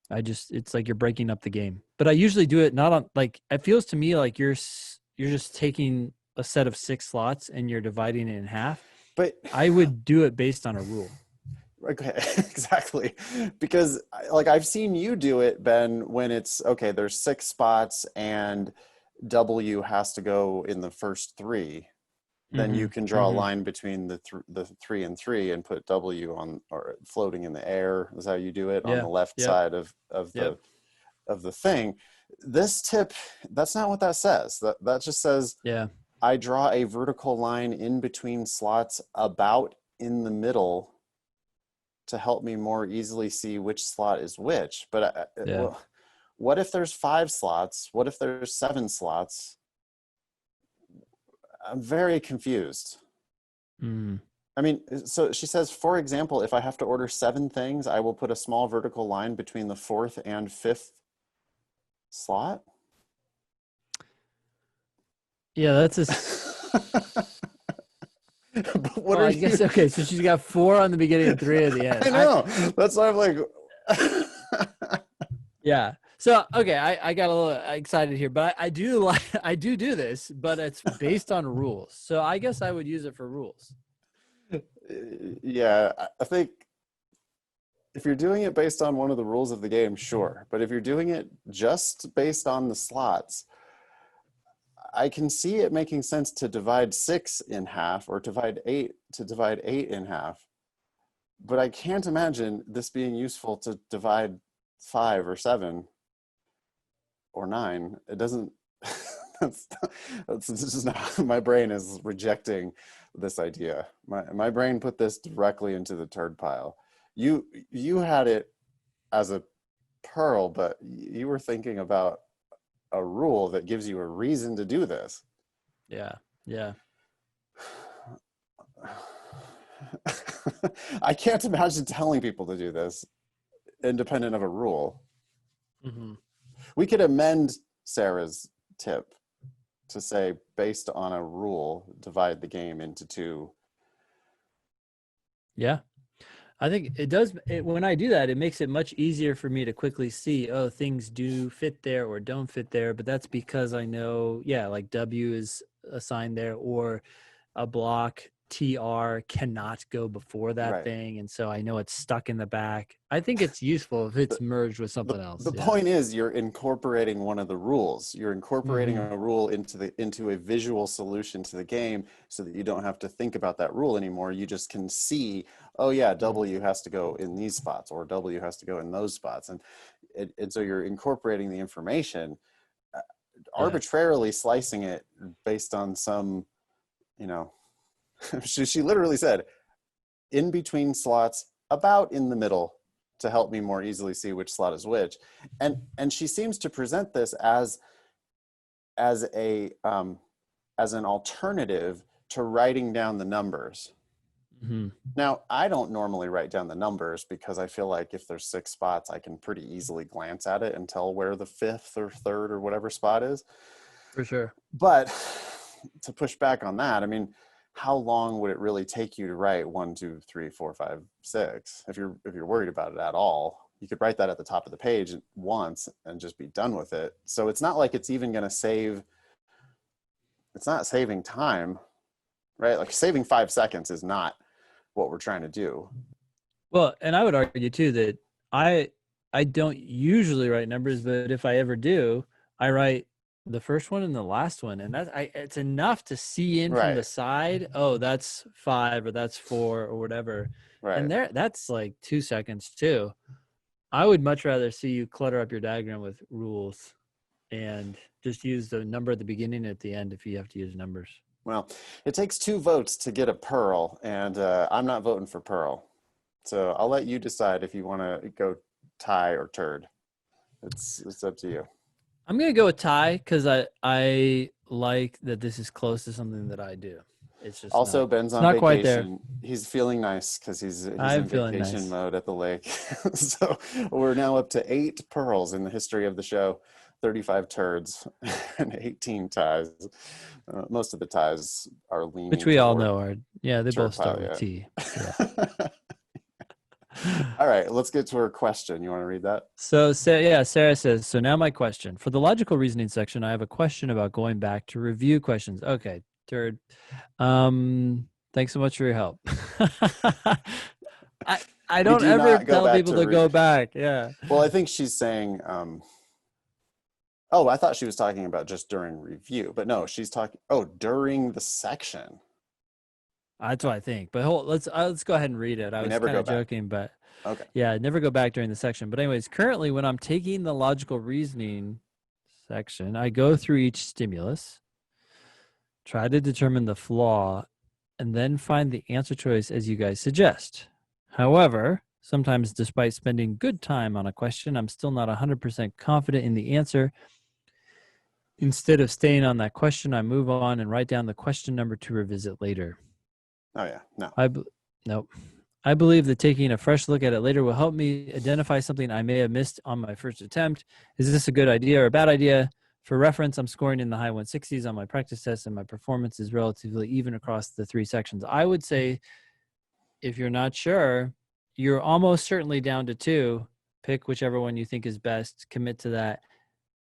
[SPEAKER 2] It's like you're breaking up the game. But I usually do it not on, like, it feels to me like you're just taking a set of 6 slots and you're dividing it in half.
[SPEAKER 1] But
[SPEAKER 2] I would do it based on a rule.
[SPEAKER 1] Okay, exactly. Because like I've seen you do it, Ben, when it's okay, there's 6 spots and W has to go in the first 3. Then you can draw a line between the 3 and 3 and put W on, or floating in the air is how you do it on the left side of the thing. This tip, that's not what that says. That just says, I draw a vertical line in between slots about in the middle to help me more easily see which slot is which. But well, what if there's 5 slots? What if there's 7 slots? I'm very confused. I mean, so she says, for example, if I have to order 7 things, I will put a small vertical line between the 4th and 5th slot.
[SPEAKER 2] Yeah, that's a.
[SPEAKER 1] What
[SPEAKER 2] I guess okay. So she's got 4 on the beginning and 3 at the end.
[SPEAKER 1] I know. That's why I'm like.
[SPEAKER 2] Yeah. So okay, I got a little excited here, but I do do this, but it's based on rules. So I guess I would use it for rules.
[SPEAKER 1] Yeah, I think if you're doing it based on one of the rules of the game, sure. But if you're doing it just based on the slots, I can see it making sense to divide 6 in half or divide 8 in half. But I can't imagine this being useful to divide 5 or 7 or 9. It doesn't. that's just not. My brain is rejecting this idea. My brain put this directly into the turd pile. You had it as a pearl, but you were thinking about a rule that gives you a reason to do this.
[SPEAKER 2] Yeah.
[SPEAKER 1] I can't imagine telling people to do this independent of a rule. We could amend Sarah's tip to say, based on a rule, divide the game into 2.
[SPEAKER 2] Yeah. I think it does. When I do that, it makes it much easier for me to quickly see, oh, things do fit there or don't fit there. But that's because I know, like W is assigned there, or a block TR cannot go before that thing. And so I know it's stuck in the back. I think it's useful if it's merged with something else.
[SPEAKER 1] The point is you're incorporating one of the rules. You're incorporating a rule into a visual solution to the game so that you don't have to think about that rule anymore. You just can see, oh yeah, W has to go in these spots or W has to go in those spots. And so you're incorporating the information. arbitrarily slicing it based on some, you know, she literally said, in between slots, about in the middle, to help me more easily see which slot is which. And she seems to present this as an alternative to writing down the numbers.
[SPEAKER 2] Mm-hmm.
[SPEAKER 1] Now, I don't normally write down the numbers because I feel like if there's 6 spots, I can pretty easily glance at it and tell where the 5th or 3rd or whatever spot is.
[SPEAKER 2] For sure.
[SPEAKER 1] But to push back on that, I mean, how long would it really take you to write 1, 2, 3, 4, 5, 6? If you're worried about it at all, you could write that at the top of the page once and just be done with it. So it's not like it's even going to save. It's not saving time, right? Like saving 5 seconds is not what we're trying to do.
[SPEAKER 2] Well, and I would argue too that I don't usually write numbers, but if I ever do, I write the first one and the last one, and it's enough to see in from the side. Oh, that's 5 or that's 4 or whatever. Right. And that's like 2 seconds too. I would much rather see you clutter up your diagram with rules and just use the number at the beginning and at the end if you have to use numbers.
[SPEAKER 1] Well, it takes 2 votes to get a pearl, and I'm not voting for pearl. So I'll let you decide if you want to go tie or turd. It's up to you.
[SPEAKER 2] I'm going to go with tie because I like that this is close to something that I do. It's just
[SPEAKER 1] also Ben's on vacation. Quite there. He's feeling nice because he's in vacation mode at the lake. So we're now up to 8 pearls in the history of the show, 35 turds, and 18 ties. Most of the ties are leaning.
[SPEAKER 2] Which we all know are, they both start with T. Yeah.
[SPEAKER 1] All right, let's get to her question. You want to read that?
[SPEAKER 2] So, Sarah says, so now my question. For the logical reasoning section, I have a question about going back to review questions. Okay, turd. Thanks so much for your help. I don't ever tell people to go back. Yeah.
[SPEAKER 1] Well, I think she's saying, I thought she was talking about just during review, but no, she's talking, during the section.
[SPEAKER 2] That's what I think. But let's go ahead and read it. I was kind of joking, but
[SPEAKER 1] okay.
[SPEAKER 2] Yeah, never go back during the section. But anyways, currently when I'm taking the logical reasoning section, I go through each stimulus, try to determine the flaw, and then find the answer choice as you guys suggest. However, sometimes despite spending good time on a question, I'm still not 100% confident in the answer. Instead of staying on that question, I move on and write down the question number to revisit later.
[SPEAKER 1] Oh, yeah. No.
[SPEAKER 2] Nope. I believe that taking a fresh look at it later will help me identify something I may have missed on my first attempt. Is this a good idea or a bad idea? For reference, I'm scoring in the high 160s on my practice test, and my performance is relatively even across the 3 sections. I would say if you're not sure, you're almost certainly down to 2. Pick whichever one you think is best, commit to that,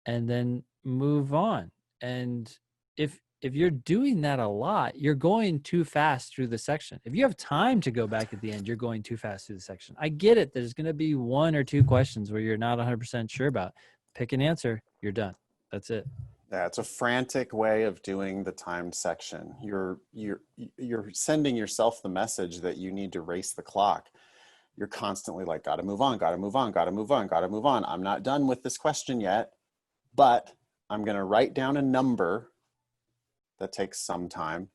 [SPEAKER 2] and then move on. And if you're doing that a lot, you're going too fast through the section. If you have time to go back at the end, you're going too fast through the section. I get it. There's going to be 1 or 2 questions where you're not 100% sure about. Pick an answer. You're done. That's it.
[SPEAKER 1] Yeah, it's a frantic way of doing the timed section. You're sending yourself the message that you need to race the clock. You're constantly like, gotta move on, gotta move on, gotta move on, gotta move on. I'm not done with this question yet, but I'm going to write down a number that takes some time,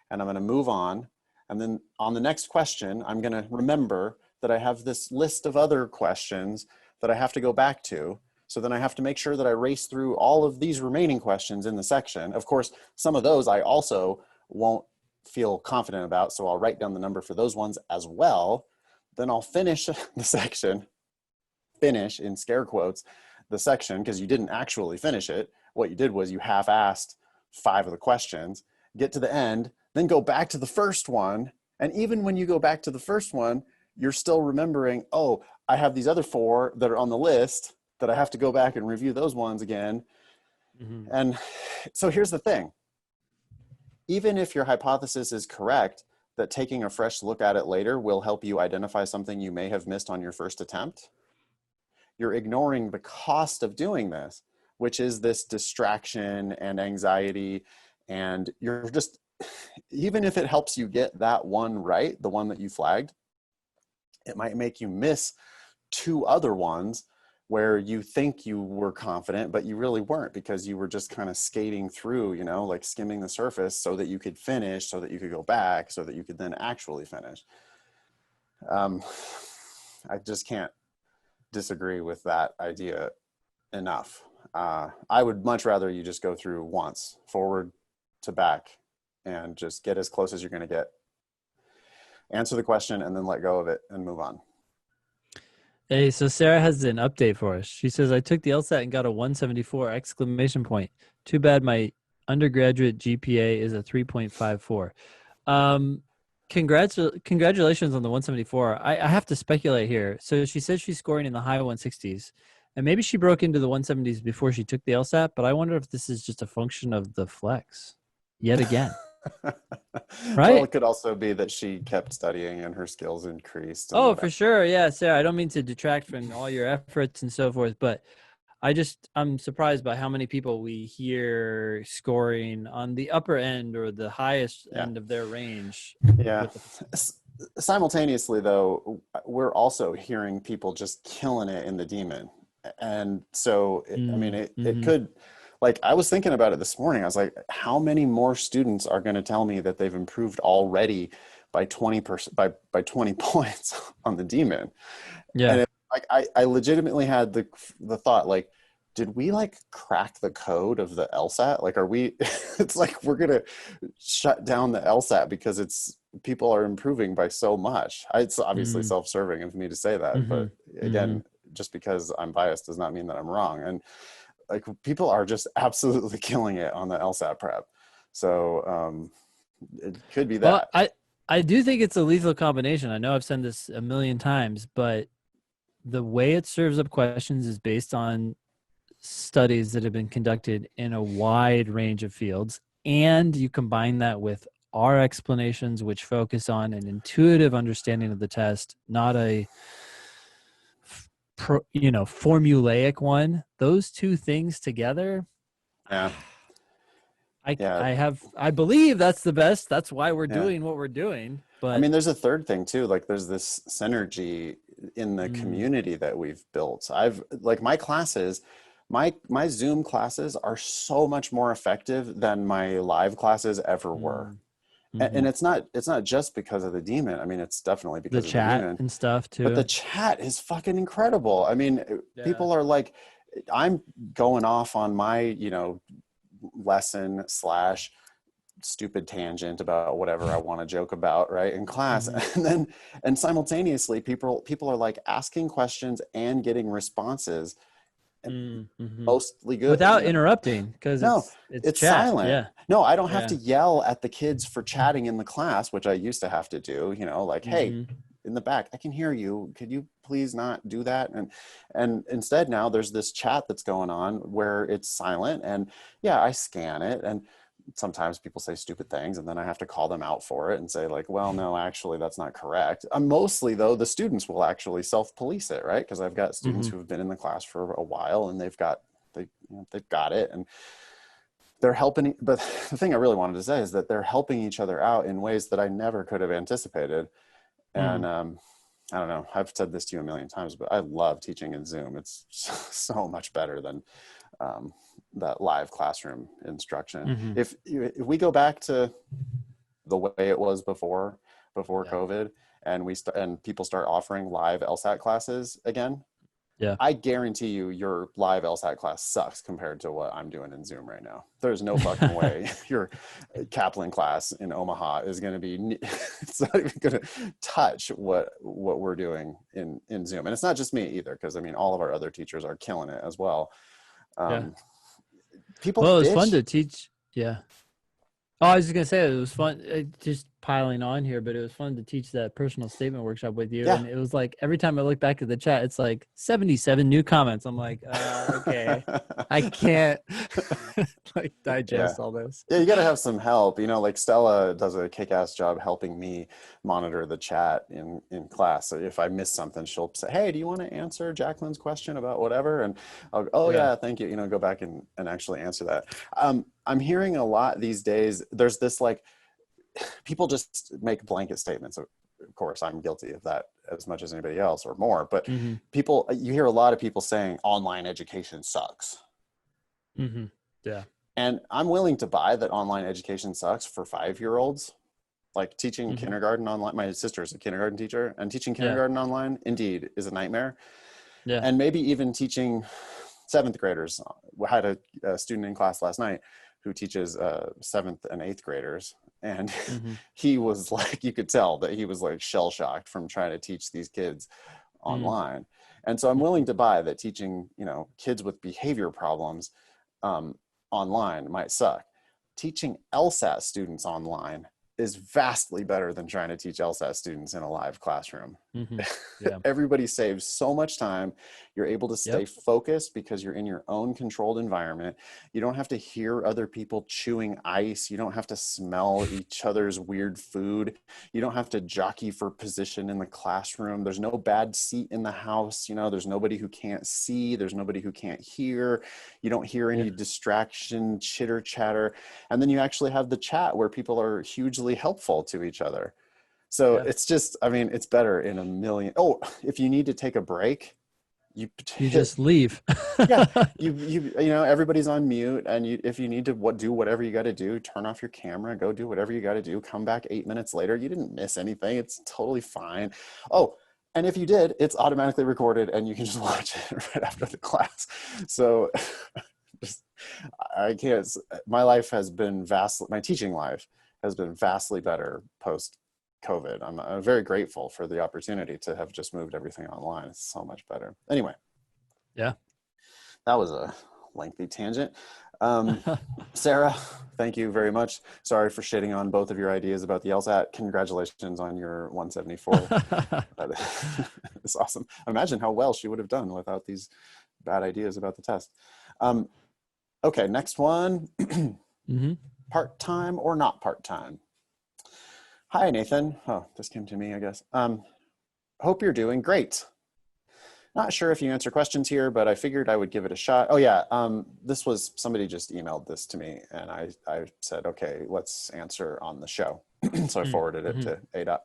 [SPEAKER 1] and I'm going to move on. And then on the next question, I'm going to remember that I have this list of other questions that I have to go back to. So then I have to make sure that I race through all of these remaining questions in the section. Of course, some of those I also won't feel confident about, so I'll write down the number for those ones as well. Then I'll finish the section, finish in scare quotes, the section, because you didn't actually finish it. What you did was you half-assed 5 of the questions, get to the end, then go back to the first one. And even when you go back to the first one, you're still remembering, oh, I have these other 4 that are on the list that I have to go back and review those ones again. Mm-hmm. And so here's the thing. Even if your hypothesis is correct, that taking a fresh look at it later will help you identify something you may have missed on your first attempt, you're ignoring the cost of doing this, which is this distraction and anxiety. And you're just, even if it helps you get that one right, the one that you flagged, it might make you miss 2 other ones where you think you were confident, but you really weren't, because you were just kind of skating through, you know, like skimming the surface so that you could finish, so that you could go back, so that you could then actually finish. I just can't disagree with that idea enough. I would much rather you just go through once, forward to back, and just get as close as you're going to get. Answer the question and then let go of it and move on.
[SPEAKER 2] Hey, so Sarah has an update for us. She says, I took the LSAT and got a 174 exclamation point. Too bad my undergraduate GPA is a 3.54. Congratulations on the 174. I have to speculate here. So she says she's scoring in the high 160s, and maybe she broke into the 170s before she took the LSAT, but I wonder if this is just a function of the flex yet again. Right?
[SPEAKER 1] Well, it could also be that she kept studying and her skills increased.
[SPEAKER 2] Oh, for sure. Yeah, Sarah, I don't mean to detract from all your efforts and so forth, but I'm surprised by how many people we hear scoring on the upper end or the highest end of their range.
[SPEAKER 1] Yeah. Simultaneously, though, we're also hearing people just killing it in the demon. And so, I mean, it could, like, I was thinking about it this morning. I was like, how many more students are going to tell me that they've improved already by 20%, by 20 points on the demon?
[SPEAKER 2] Yeah.
[SPEAKER 1] And I legitimately had the thought, like, did we like crack the code of the LSAT? Like, are we, it's like, we're going to shut down the LSAT because people are improving by so much. It's obviously self-serving of me to say that, but again, just because I'm biased does not mean that I'm wrong. And like, people are just absolutely killing it on the LSAT prep. So it could be that.
[SPEAKER 2] Well, I do think it's a lethal combination. I know I've said this a million times, but the way it serves up questions is based on studies that have been conducted in a wide range of fields. And you combine that with our explanations, which focus on an intuitive understanding of the test, not a formulaic one. Those two things together.
[SPEAKER 1] Yeah.
[SPEAKER 2] I believe that's the best. That's why we're doing what we're doing. But
[SPEAKER 1] I mean, there's a third thing too. Like, there's this synergy in the community that we've built. My classes, my Zoom classes are so much more effective than my live classes ever were. And it's not just because of the demon. I mean, it's definitely because
[SPEAKER 2] the
[SPEAKER 1] of
[SPEAKER 2] chat
[SPEAKER 1] the demon
[SPEAKER 2] and stuff too.
[SPEAKER 1] But the chat is fucking incredible. I mean, people are like, I'm going off on my, lesson / stupid tangent about whatever I want to joke about, right, in class. And simultaneously people are like asking questions and getting responses, mostly good,
[SPEAKER 2] without interrupting, because it's chat.
[SPEAKER 1] silent.
[SPEAKER 2] Yeah.
[SPEAKER 1] No, I don't have to yell at the kids for chatting in the class, which I used to have to do, like, hey, in the back, I can hear you. Could you please not do that? And instead now there's this chat that's going on where it's silent, and I scan it, and sometimes people say stupid things, and then I have to call them out for it and say, like, well, no, actually that's not correct. Mostly though, the students will actually self-police it, right? Because I've got students who have been in the class for a while, and they've got it, and they're helping. But the thing I really wanted to say is that they're helping each other out in ways that I never could have anticipated. And I don't know, I've said this to you a million times, but I love teaching in Zoom. It's so much better than that live classroom instruction. If we go back to the way it was before COVID, and people start offering live LSAT classes again, I guarantee you your live LSAT class sucks compared to what I'm doing in Zoom right now. There's no fucking way your Kaplan class in Omaha is going to be, it's not even going to touch what we're doing in Zoom. And it's not just me either, because I mean, all of our other teachers are killing it as well. People
[SPEAKER 2] it was fun to teach. Yeah. Oh, I was just going to say, it was fun, just piling on here, but it was fun to teach that personal statement workshop with you. And it was like, every time I look back at the chat, it's like 77 new comments. I'm like, okay, I can't like digest all this.
[SPEAKER 1] Yeah, you got to have some help. Like Stella does a kick-ass job helping me monitor the chat in class. So if I miss something, she'll say, hey, do you want to answer Jacqueline's question about whatever? And I'll go, yeah, thank you. Go back and actually answer that. I'm hearing a lot these days. There's this, like, people just make blanket statements of course, I'm guilty of that as much as anybody else or more, but
[SPEAKER 2] Mm-hmm.
[SPEAKER 1] you hear a lot of people saying online education sucks.
[SPEAKER 2] Mm-hmm. Yeah.
[SPEAKER 1] And I'm willing to buy that online education sucks for 5-year-olds. Like teaching
[SPEAKER 2] Mm-hmm.
[SPEAKER 1] kindergarten online. My sister is a kindergarten teacher, and teaching kindergarten online indeed is a nightmare.
[SPEAKER 2] Yeah.
[SPEAKER 1] And maybe even teaching 7th graders. We had a student in class last night who teaches 7th and 8th graders. And
[SPEAKER 2] Mm-hmm.
[SPEAKER 1] he was like, you could tell that he was like shell shocked from trying to teach these kids online. And so I'm willing to buy that teaching, kids with behavior problems online might suck. Teaching LSAT students online is vastly better than trying to teach LSAT students in a live classroom.
[SPEAKER 2] Mm-hmm. Yeah.
[SPEAKER 1] Everybody saves so much time. You're able to stay
[SPEAKER 2] Yep.
[SPEAKER 1] focused because you're in your own controlled environment. You don't have to hear other people chewing ice. You don't have to smell each other's weird food. You don't have to jockey for position in the classroom. There's no bad seat in the house. There's nobody who can't see. There's nobody who can't hear. You don't hear any distraction, chitter chatter. And then you actually have the chat where people are hugely helpful to each other. So it's just, it's better in a million. Oh, if you need to take a break, you
[SPEAKER 2] just leave.
[SPEAKER 1] Yeah, everybody's on mute, and if you need to do whatever you got to do, turn off your camera, go do whatever you got to do, come back 8 minutes later. You didn't miss anything. It's totally fine. Oh, and if you did, it's automatically recorded, and you can just watch it right after the class. So I can't. My teaching life has been vastly better post COVID. I'm very grateful for the opportunity to have just moved everything online. It's so much better. Anyway.
[SPEAKER 2] Yeah.
[SPEAKER 1] That was a lengthy tangent. Sarah, thank you very much. Sorry for shitting on both of your ideas about the LSAT. Congratulations on your 174. It's awesome. Imagine how well she would have done without these bad ideas about the test. Okay, next one.
[SPEAKER 2] Mm-hmm.
[SPEAKER 1] Part-time or not part-time? Hi, Nathan. Oh, this came to me, I guess. Hope you're doing great. Not sure if you answer questions here, but I figured I would give it a shot. Oh yeah, somebody just emailed this to me, and I said, okay, let's answer on the show. So I forwarded it to ADOT.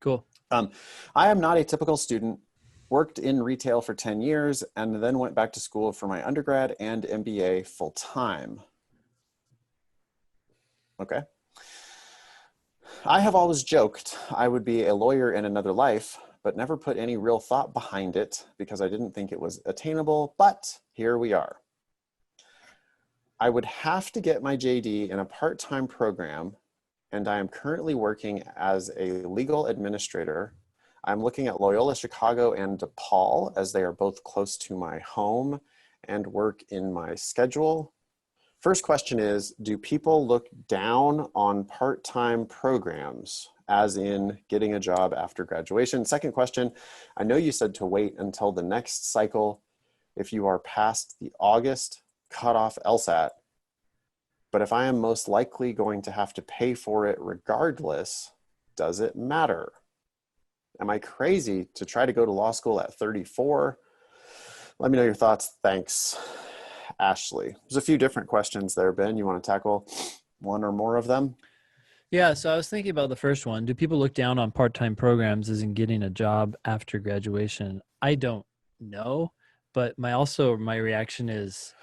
[SPEAKER 2] Cool.
[SPEAKER 1] I am not a typical student, worked in retail for 10 years, and then went back to school for my undergrad and MBA full time. Okay. I have always joked I would be a lawyer in another life, but never put any real thought behind it because I didn't think it was attainable, but here we are. I would have to get my JD in a part-time program, and I am currently working as a legal administrator. I'm looking at Loyola Chicago and DePaul as they are both close to my home and work in my schedule. First question is, do people look down on part-time programs, as in getting a job after graduation? Second question, I know you said to wait until the next cycle if you are past the August cutoff LSAT, but if I am most likely going to have to pay for it regardless, does it matter? Am I crazy to try to go to law school at 34? Let me know your thoughts. Thanks, Ashley. There's a few different questions there, Ben. You want to tackle one or more of them?
[SPEAKER 2] Yeah, so I was thinking about the first one. Do people look down on part-time programs as in getting a job after graduation? I don't know, but my reaction is,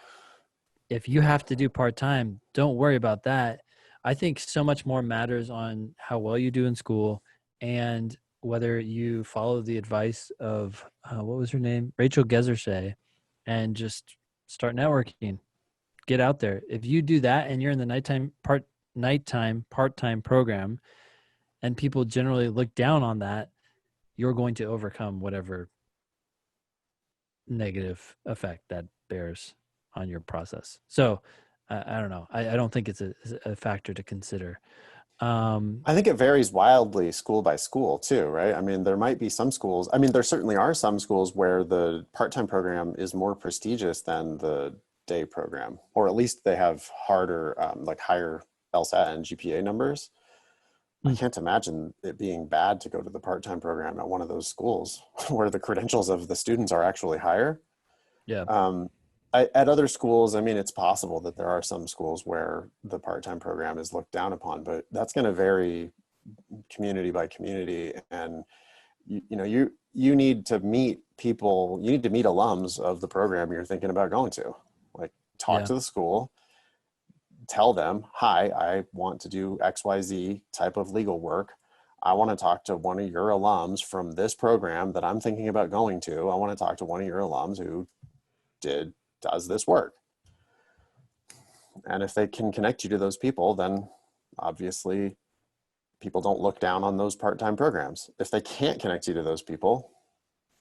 [SPEAKER 2] if you have to do part-time, don't worry about that. I think so much more matters on how well you do in school and whether you follow the advice of, what was her name? Rachel Gezershay, and just start networking. Get out there. If you do that and you're in the nighttime part-time program and people generally look down on that, you're going to overcome whatever negative effect that bears on your process. So I don't know. I don't think it's a factor to consider.
[SPEAKER 1] I think it varies wildly school by school too, right? I mean, there might be some schools. I mean, there certainly are some schools where the part-time program is more prestigious than the day program, or at least they have harder, like higher LSAT and GPA numbers. I can't imagine it being bad to go to the part-time program at one of those schools where the credentials of the students are actually higher.
[SPEAKER 2] Yeah.
[SPEAKER 1] At other schools, I mean, it's possible that there are some schools where the part-time program is looked down upon, but that's going to vary community by community, and you need to meet people, you need to meet alums of the program you're thinking about going to. Like, talk to the school, tell them, hi, I want to do XYZ type of legal work. I want to talk to one of your alums from this program that I'm thinking about going to. I want to talk to one of your alums who does this work. And if they can connect you to those people, then obviously people don't look down on those part-time programs. If they can't connect you to those people,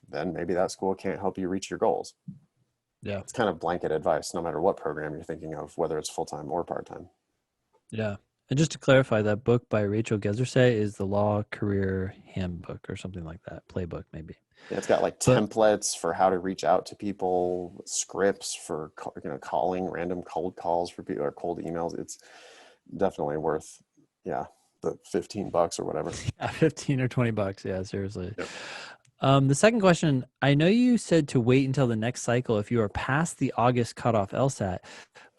[SPEAKER 1] then maybe that school can't help you reach your goals.
[SPEAKER 2] Yeah.
[SPEAKER 1] It's kind of blanket advice, no matter what program you're thinking of, whether it's full-time or part-time.
[SPEAKER 2] Yeah. And just to clarify, that book by Rachel Gezersay is the Law Career Handbook or something like that. Playbook, maybe.
[SPEAKER 1] Yeah, it's got like templates for how to reach out to people, scripts for calling random cold calls for people, or cold emails. It's definitely worth, the $15 or whatever.
[SPEAKER 2] Yeah, 15 or $20. Yeah, seriously.
[SPEAKER 1] Yep.
[SPEAKER 2] The second question, I know you said to wait until the next cycle if you are past the August cutoff LSAT,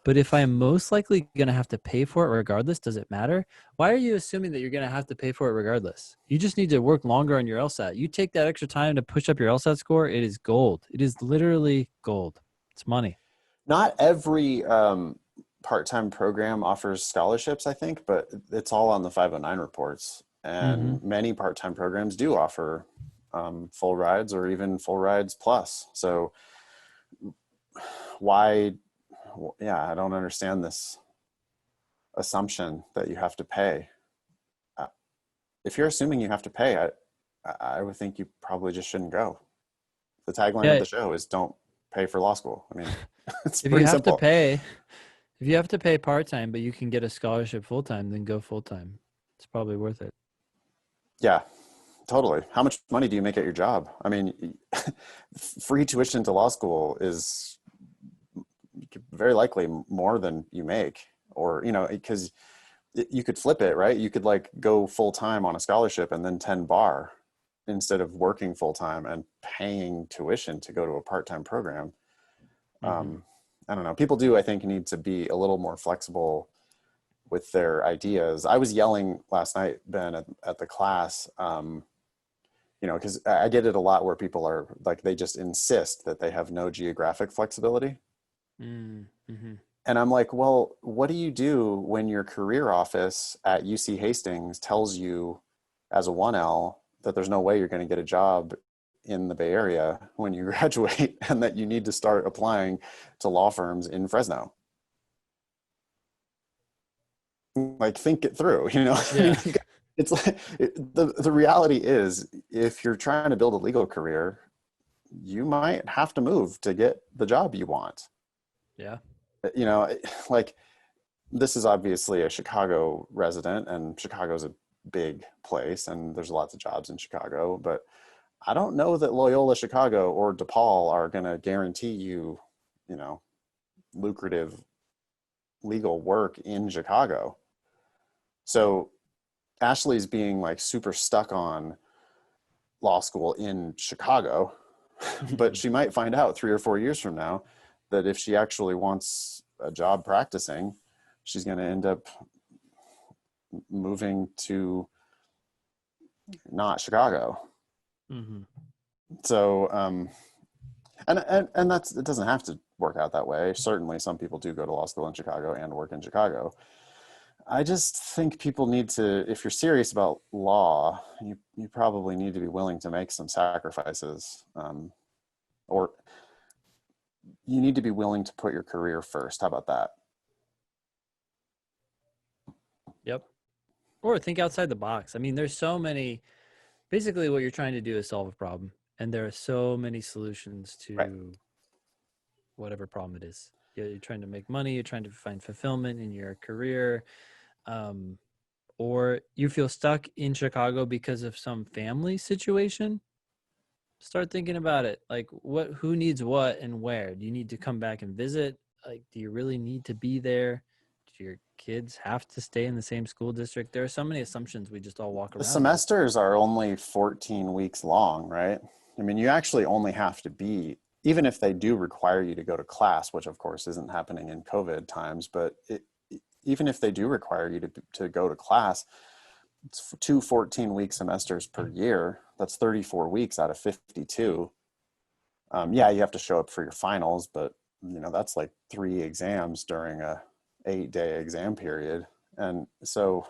[SPEAKER 2] but if I am most likely going to have to pay for it regardless, does it matter? Why are you assuming that you're going to have to pay for it regardless? You just need to work longer on your LSAT. You take that extra time to push up your LSAT score, it is gold. It is literally gold. It's money.
[SPEAKER 1] Not every part-time program offers scholarships, I think, but it's all on the 509 reports. And many part-time programs do offer full rides or even full rides plus. So why, I don't understand this assumption that you have to pay. If you're assuming you have to pay, I would think you probably just shouldn't go. The tagline of the show is "Don't pay for law school." I mean, it's pretty simple.
[SPEAKER 2] If you have to pay part-time, but you can get a scholarship full-time, then go full-time. It's probably worth it.
[SPEAKER 1] Yeah, totally. How much money do you make at your job? I mean, free tuition to law school is very likely more than you make, or, because you could flip it, right? You could like go full-time on a scholarship and then 10 bar instead of working full-time and paying tuition to go to a part-time program. I don't know. People do, I think, need to be a little more flexible with their ideas. I was yelling last night, Ben, at the class, because I get it a lot where people are like, they just insist that they have no geographic flexibility. And I'm like, well, what do you do when your career office at UC Hastings tells you as a 1L that there's no way you're going to get a job in the Bay Area when you graduate, and that you need to start applying to law firms in Fresno? Like, think it through,
[SPEAKER 2] Yeah.
[SPEAKER 1] I mean, it's like, the reality is, if you're trying to build a legal career, you might have to move to get the job you want.
[SPEAKER 2] Yeah.
[SPEAKER 1] Like, this is obviously a Chicago resident, and Chicago's a big place and there's lots of jobs in Chicago, but I don't know that Loyola Chicago or DePaul are going to guarantee you, lucrative legal work in Chicago. So Ashley's being like super stuck on law school in Chicago, but she might find out 3 or 4 years from now that if she actually wants a job practicing, she's going to end up moving to not Chicago. So, and it doesn't have to work out that way. Certainly some people do go to law school in Chicago and work in Chicago. I just think people need to, if you're serious about law, you probably need to be willing to make some sacrifices, or you need to be willing to put your career first. How about that?
[SPEAKER 2] Yep. Or think outside the box. I mean, there's so many, basically what you're trying to do is solve a problem. And there are so many solutions to whatever problem it is. You're trying to make money, you're trying to find fulfillment in your career, or you feel stuck in Chicago because of some family situation. Start thinking about it. Like, who needs what and where? Do you need to come back and visit? Like, do you really need to be there? Do your kids have to stay in the same school district? There are so many assumptions we just all walk around.
[SPEAKER 1] The semesters are only 14 weeks long, right? I mean, you actually only have to be, even if they do require you to go to class, which of course isn't happening in COVID times, but even if they do require you to go to class, it's 2 14-week semesters per year. That's 34 weeks out of 52. Yeah, you have to show up for your finals, but that's like 3 exams during a 8-day exam period. And so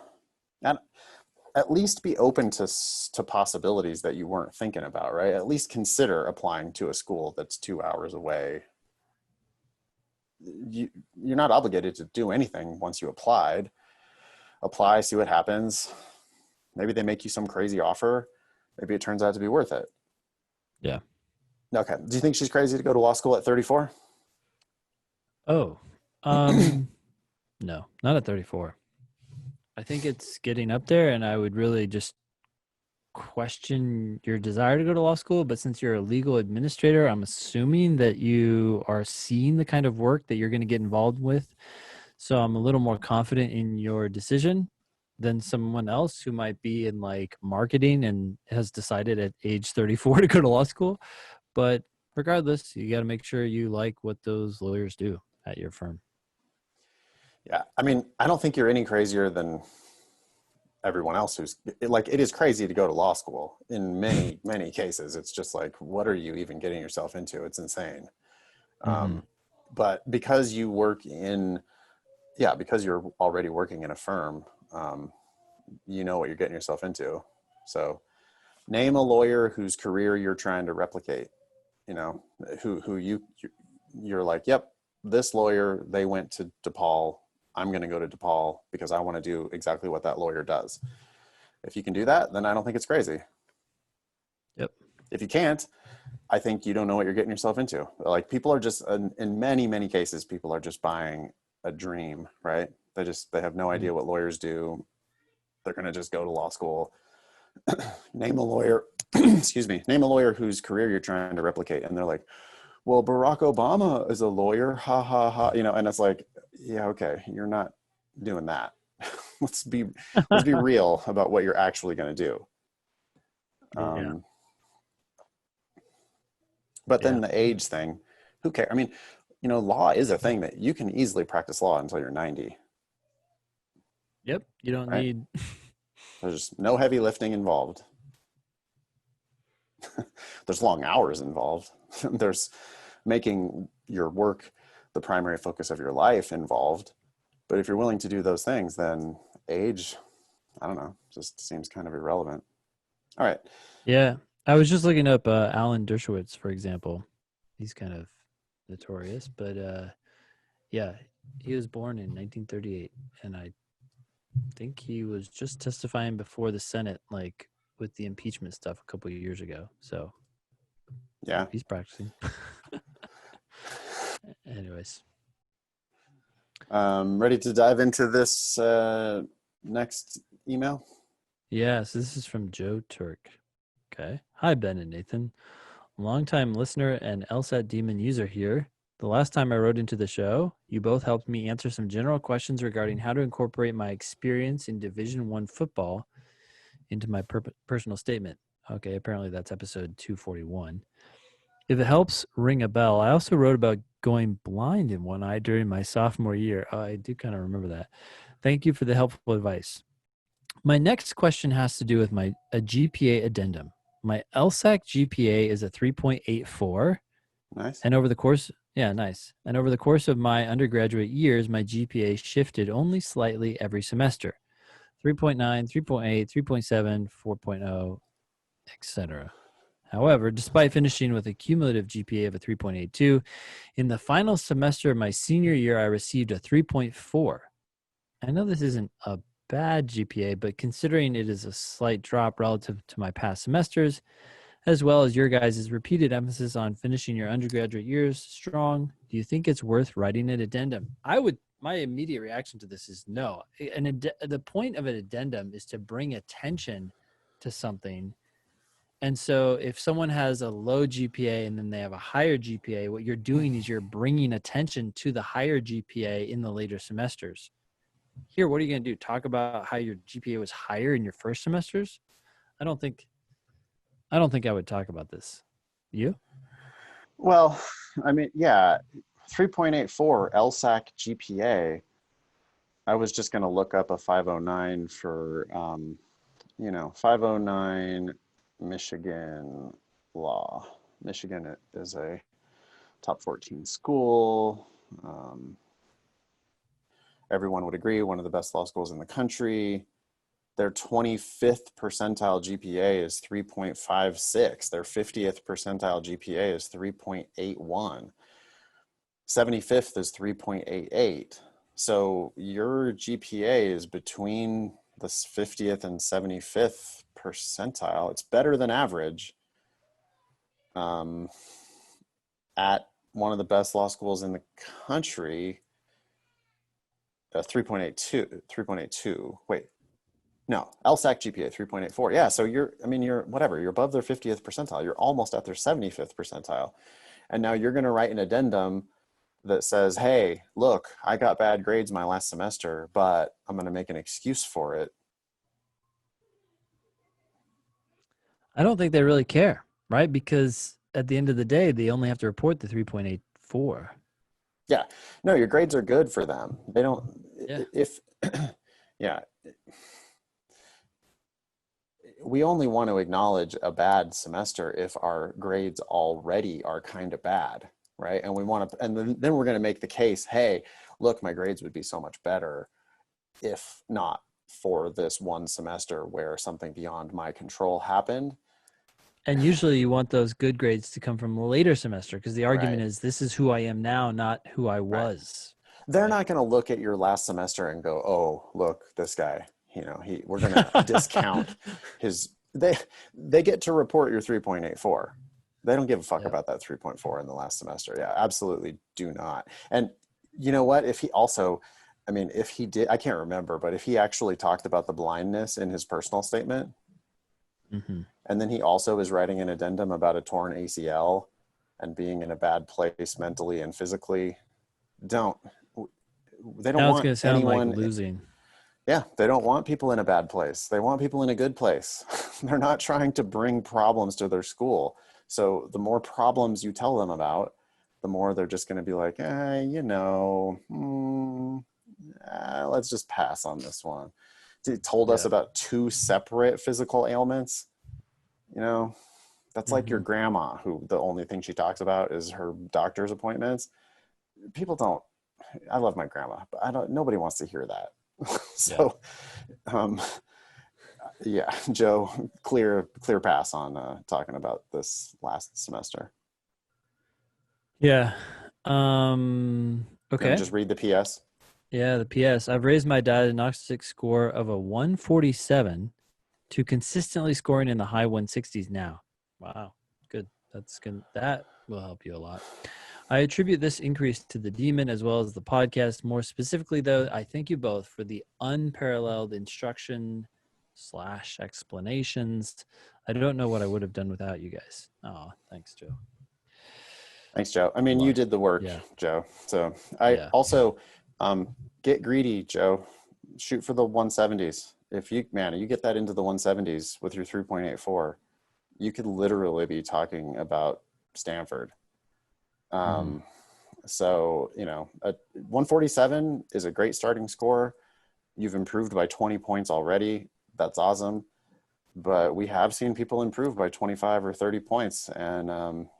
[SPEAKER 1] at least be open to possibilities that you weren't thinking about, right? At least consider applying to a school that's 2 hours away. You're not obligated to do anything once you applied. Apply, see what happens. Maybe they make you some crazy offer. Maybe it turns out to be worth it.
[SPEAKER 2] Yeah.
[SPEAKER 1] Okay. Do you think she's crazy to go to law school at 34?
[SPEAKER 2] Oh, no, not at 34. I think it's getting up there, and I would really just question your desire to go to law school. But since you're a legal administrator, I'm assuming that you are seeing the kind of work that you're going to get involved with. So I'm a little more confident in your decision than someone else who might be in like marketing and has decided at age 34 to go to law school. But regardless, you got to make sure you like what those lawyers do at your firm.
[SPEAKER 1] Yeah. I mean, I don't think you're any crazier than everyone else who's like, it is crazy to go to law school in many, many cases. It's just like, what are you even getting yourself into? It's insane. But because you work in, because you're already working in a firm, you know what you're getting yourself into. So name a lawyer whose career you're trying to replicate, who you're like, yep, this lawyer, they went to DePaul. I'm going to go to DePaul because I want to do exactly what that lawyer does. If you can do that, then I don't think it's crazy.
[SPEAKER 2] Yep.
[SPEAKER 1] If you can't, I think you don't know what you're getting yourself into. Like people are just, in many, many cases, people are just buying a dream, right? They have no idea what lawyers do. They're going to just go to law school. Name a lawyer, name a lawyer whose career you're trying to replicate. And they're like, well, Barack Obama is a lawyer, ha, ha, ha. And it's like, yeah, okay, you're not doing that. let's be real about what you're actually going to do. But then the age thing, who cares? I mean, law is a thing that you can easily practice law until you're 90.
[SPEAKER 2] Yep. You don't need.
[SPEAKER 1] There's no heavy lifting involved. There's long hours involved. There's making your work the primary focus of your life involved. But if you're willing to do those things, then age, I don't know, just seems kind of irrelevant. All right.
[SPEAKER 2] Yeah. I was just looking up Alan Dershowitz, for example. He's kind of notorious, but he was born in 1938, and I think he was just testifying before the Senate, like with the impeachment stuff a couple of years ago. So
[SPEAKER 1] yeah,
[SPEAKER 2] he's practicing. Anyways.
[SPEAKER 1] Ready to dive into this next email?
[SPEAKER 2] Yes, this is from Joe Turk. Okay. Hi, Ben and Nathan. Longtime listener and Lsat Demon user here. The last time I wrote into the show, you both helped me answer some general questions regarding how to incorporate my experience in Division I football into my personal statement. Okay, apparently that's episode 241. If it helps ring a bell, I also wrote about going blind in one eye during my sophomore year. Oh, I do kind of remember that. Thank you for the helpful advice. My next question has to do with a GPA addendum. My LSAC GPA is a 3.84.
[SPEAKER 1] Nice.
[SPEAKER 2] And over the course, nice. And over the course of my undergraduate years, my GPA shifted only slightly every semester. 3.9, 3.8, 3.7, 4.0, etc. However, despite finishing with a cumulative GPA of a 3.82, in the final semester of my senior year, I received a 3.4. I know this isn't a bad GPA, but considering it is a slight drop relative to my past semesters, as well as your guys' repeated emphasis on finishing your undergraduate years strong, do you think it's worth writing an addendum? My immediate reaction to this is no. The point of an addendum is to bring attention to something. And so if someone has a low GPA and then they have a higher GPA, what you're doing is you're bringing attention to the higher GPA in the later semesters. Here, what are you going to do? Talk about how your GPA was higher in your first semesters? I don't think I would talk about this. You?
[SPEAKER 1] Well, I mean, 3.84 LSAC GPA. I was just going to look up a 509 for 509 Michigan law. Michigan is a top 14 school. Everyone would agree, one of the best law schools in the country. Their 25th percentile GPA is 3.56. Their 50th percentile GPA is 3.81. 75th is 3.88. So your GPA is between the 50th and 75th percentile. It's better than average at one of the best law schools in the country. 3.82. Wait, no, LSAC GPA 3.84. Yeah, so you're above their 50th percentile. You're almost at their 75th percentile. And now you're going to write an addendum that says, hey, look, I got bad grades my last semester, but I'm going to make an excuse for it.
[SPEAKER 2] I don't think they really care, right? Because at the end of the day, they only have to report the 3.84.
[SPEAKER 1] Yeah, no, your grades are good for them. They don't, yeah. We only want to acknowledge a bad semester if our grades already are kind of bad, right? And we want to, and then we're going to make the case, hey, look, my grades would be so much better if not for this one semester where something beyond my control happened.
[SPEAKER 2] And usually you want those good grades to come from a later semester because the argument is this is who I am now, not who I was.
[SPEAKER 1] They're not going to look at your last semester and go, oh, look, this guy, we're going to discount his, they get to report your 3.84. They don't give a fuck about that 3.4 in the last semester. Yeah, absolutely do not. And you know what? If he also, if he did, I can't remember, but if he actually talked about the blindness in his personal statement, and then he also is writing an addendum about a torn ACL and being in a bad place mentally and physically, they don't
[SPEAKER 2] now
[SPEAKER 1] want
[SPEAKER 2] it's sound
[SPEAKER 1] anyone
[SPEAKER 2] like losing.
[SPEAKER 1] Yeah, they don't want people in a bad place. They want people in a good place. They're not trying to bring problems to their school. So the more problems you tell them about, the more they're just going to be like, let's just pass on this one. He told us about 2 separate physical ailments. That's like your grandma, who the only thing she talks about is her doctor's appointments. People don't, I love my grandma, but nobody wants to hear that. So, Joe, clear pass on talking about this last semester.
[SPEAKER 2] Yeah. Okay.
[SPEAKER 1] Just read the PS.
[SPEAKER 2] Yeah, the PS. I've raised my diagnostic score of a 147 to consistently scoring in the high 160s now. Wow, good. That's good. That will help you a lot. I attribute this increase to the demon as well as the podcast. More specifically, though, I thank you both for the unparalleled instruction / explanations. I don't know what I would have done without you guys. Oh, thanks, Joe.
[SPEAKER 1] Thanks, Joe. You did the work, Joe. So I also get greedy, Joe. Shoot for the 170s. If you get that into the 170s with your 3.84, you could literally be talking about Stanford. So, a 147 is a great starting score. You've improved by 20 points already. That's awesome. But we have seen people improve by 25 or 30 points. And,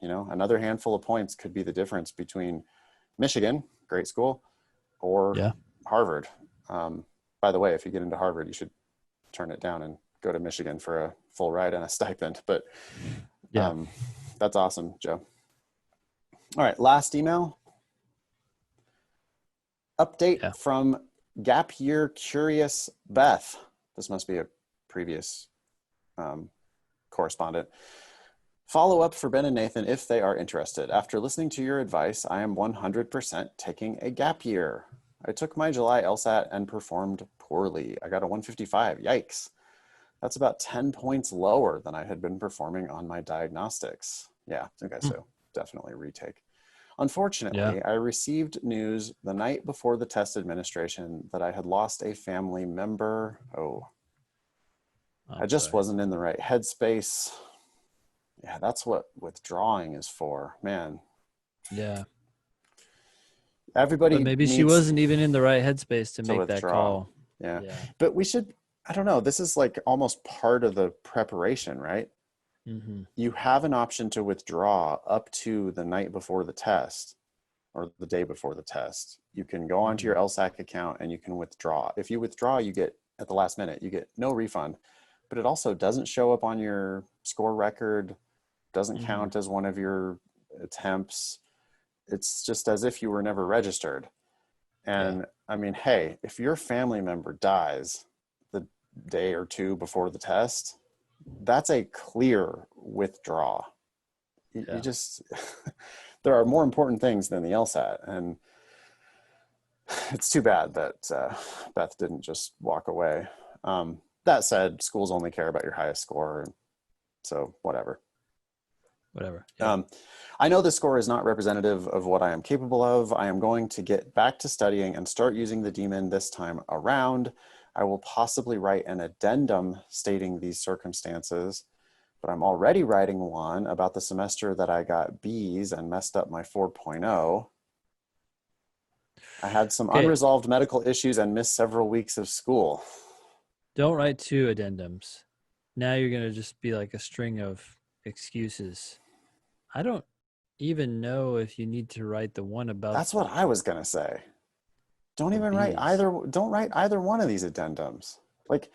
[SPEAKER 1] another handful of points could be the difference between Michigan, great school, or Harvard. By the way, if you get into Harvard, you should turn it down and go to Michigan for a full ride and a stipend. But that's awesome, Joe. All right, last email. Update from Gap Year Curious Beth. This must be a previous correspondent. Follow up for Ben and Nathan if they are interested. After listening to your advice, I am 100% taking a gap year. I took my July LSAT and performed poorly. I got a 155. Yikes. That's about 10 points lower than I had been performing on my diagnostics. Yeah, okay, so definitely retake. Unfortunately, I received news the night before the test administration that I had lost a family member. I just wasn't in the right headspace. Yeah, that's what withdrawing is for, man.
[SPEAKER 2] Yeah.
[SPEAKER 1] Everybody
[SPEAKER 2] but maybe she wasn't even in the right headspace to make that call.
[SPEAKER 1] Yeah. But we should I don't know, this is like almost part of the preparation, right?
[SPEAKER 2] Mm-hmm.
[SPEAKER 1] You have an option to withdraw up to the night before the test or the day before the test. You can go onto your LSAC account and you can withdraw. If you withdraw, you get at the last minute, you get no refund, but it also doesn't show up on your score record, doesn't count as one of your attempts. It's just as if you were never registered. And I mean, hey, if your family member dies the day or two before the test, that's a clear withdraw. You just, there are more important things than the LSAT. And it's too bad that Beth didn't just walk away. That said, schools only care about your highest score. So whatever.
[SPEAKER 2] Yeah.
[SPEAKER 1] I know the score is not representative of what I am capable of. I am going to get back to studying and start using the demon this time around. I will possibly write an addendum stating these circumstances, but I'm already writing one about the semester that I got B's and messed up my 4.0. I had some unresolved medical issues and missed several weeks of school.
[SPEAKER 2] Don't write 2 addendums. Now you're going to just be like a string of excuses. I don't even know if you need to write the one about.
[SPEAKER 1] That's what I was going to say. Don't even write don't write either one of these addendums. Like,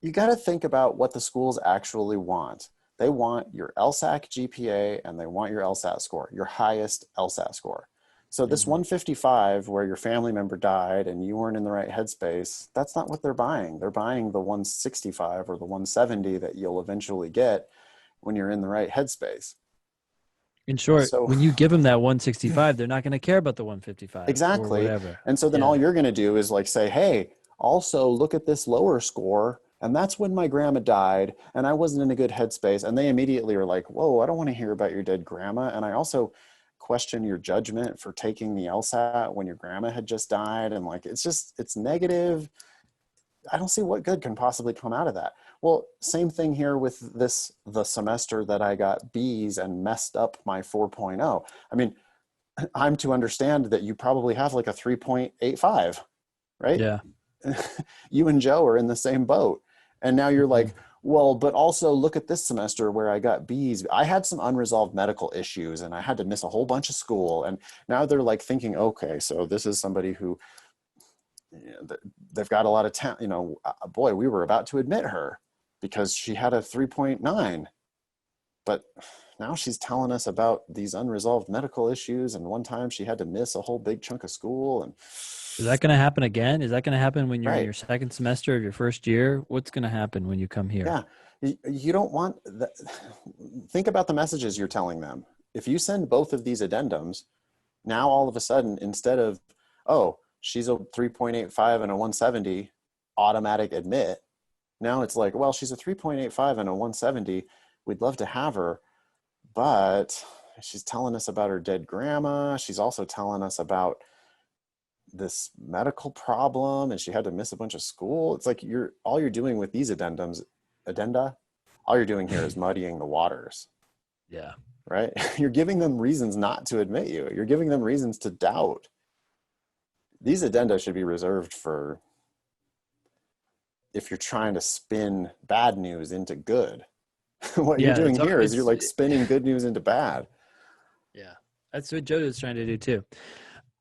[SPEAKER 1] you got to think about what the schools actually want. They want your LSAC GPA and they want your LSAT score, your highest LSAT score. So this 155 where your family member died and you weren't in the right headspace, that's not what they're buying. They're buying the 165 or the 170 that you'll eventually get when you're in the right headspace.
[SPEAKER 2] In short, when you give them that 165, they're not going to care about the 155.
[SPEAKER 1] Exactly.
[SPEAKER 2] Or whatever.
[SPEAKER 1] And so then all you're going to do is like say, hey, also look at this lower score. And that's when my grandma died and I wasn't in a good headspace. And they immediately are like, whoa, I don't want to hear about your dead grandma. And I also question your judgment for taking the LSAT when your grandma had just died. And like, it's negative. I don't see what good can possibly come out of that. Well, same thing here with the semester that I got B's and messed up my 4.0. I mean, I'm to understand that you probably have like a 3.85, right?
[SPEAKER 2] Yeah.
[SPEAKER 1] You and Joe are in the same boat. And now you're like, well, but also look at this semester where I got B's. I had some unresolved medical issues and I had to miss a whole bunch of school. And now they're like thinking, okay, so this is somebody who, they've got a lot of talent. You know, boy, we were about to admit her because she had a 3.9, but now she's telling us about these unresolved medical issues. And one time she had to miss a whole big chunk of school. And
[SPEAKER 2] is that going to happen again? Is that going to happen when you're in your second semester of your first year? What's going to happen when you come here?
[SPEAKER 1] Yeah. You don't want that. Think about the messages you're telling them. If you send both of these addendums, now all of a sudden, instead of, oh, she's a 3.85 and a 170, automatic admit. Now it's like, well, she's a 3.85 and a 170. We'd love to have her, but she's telling us about her dead grandma. She's also telling us about this medical problem and she had to miss a bunch of school. It's like all you're doing with these addenda, all you're doing here is muddying the waters.
[SPEAKER 2] Yeah.
[SPEAKER 1] Right? You're giving them reasons not to admit you. You're giving them reasons to doubt. These addenda should be reserved for if you're trying to spin bad news into good. What you're doing here is you're like spinning good news into bad.
[SPEAKER 2] Yeah. That's what Jojo's trying to do too.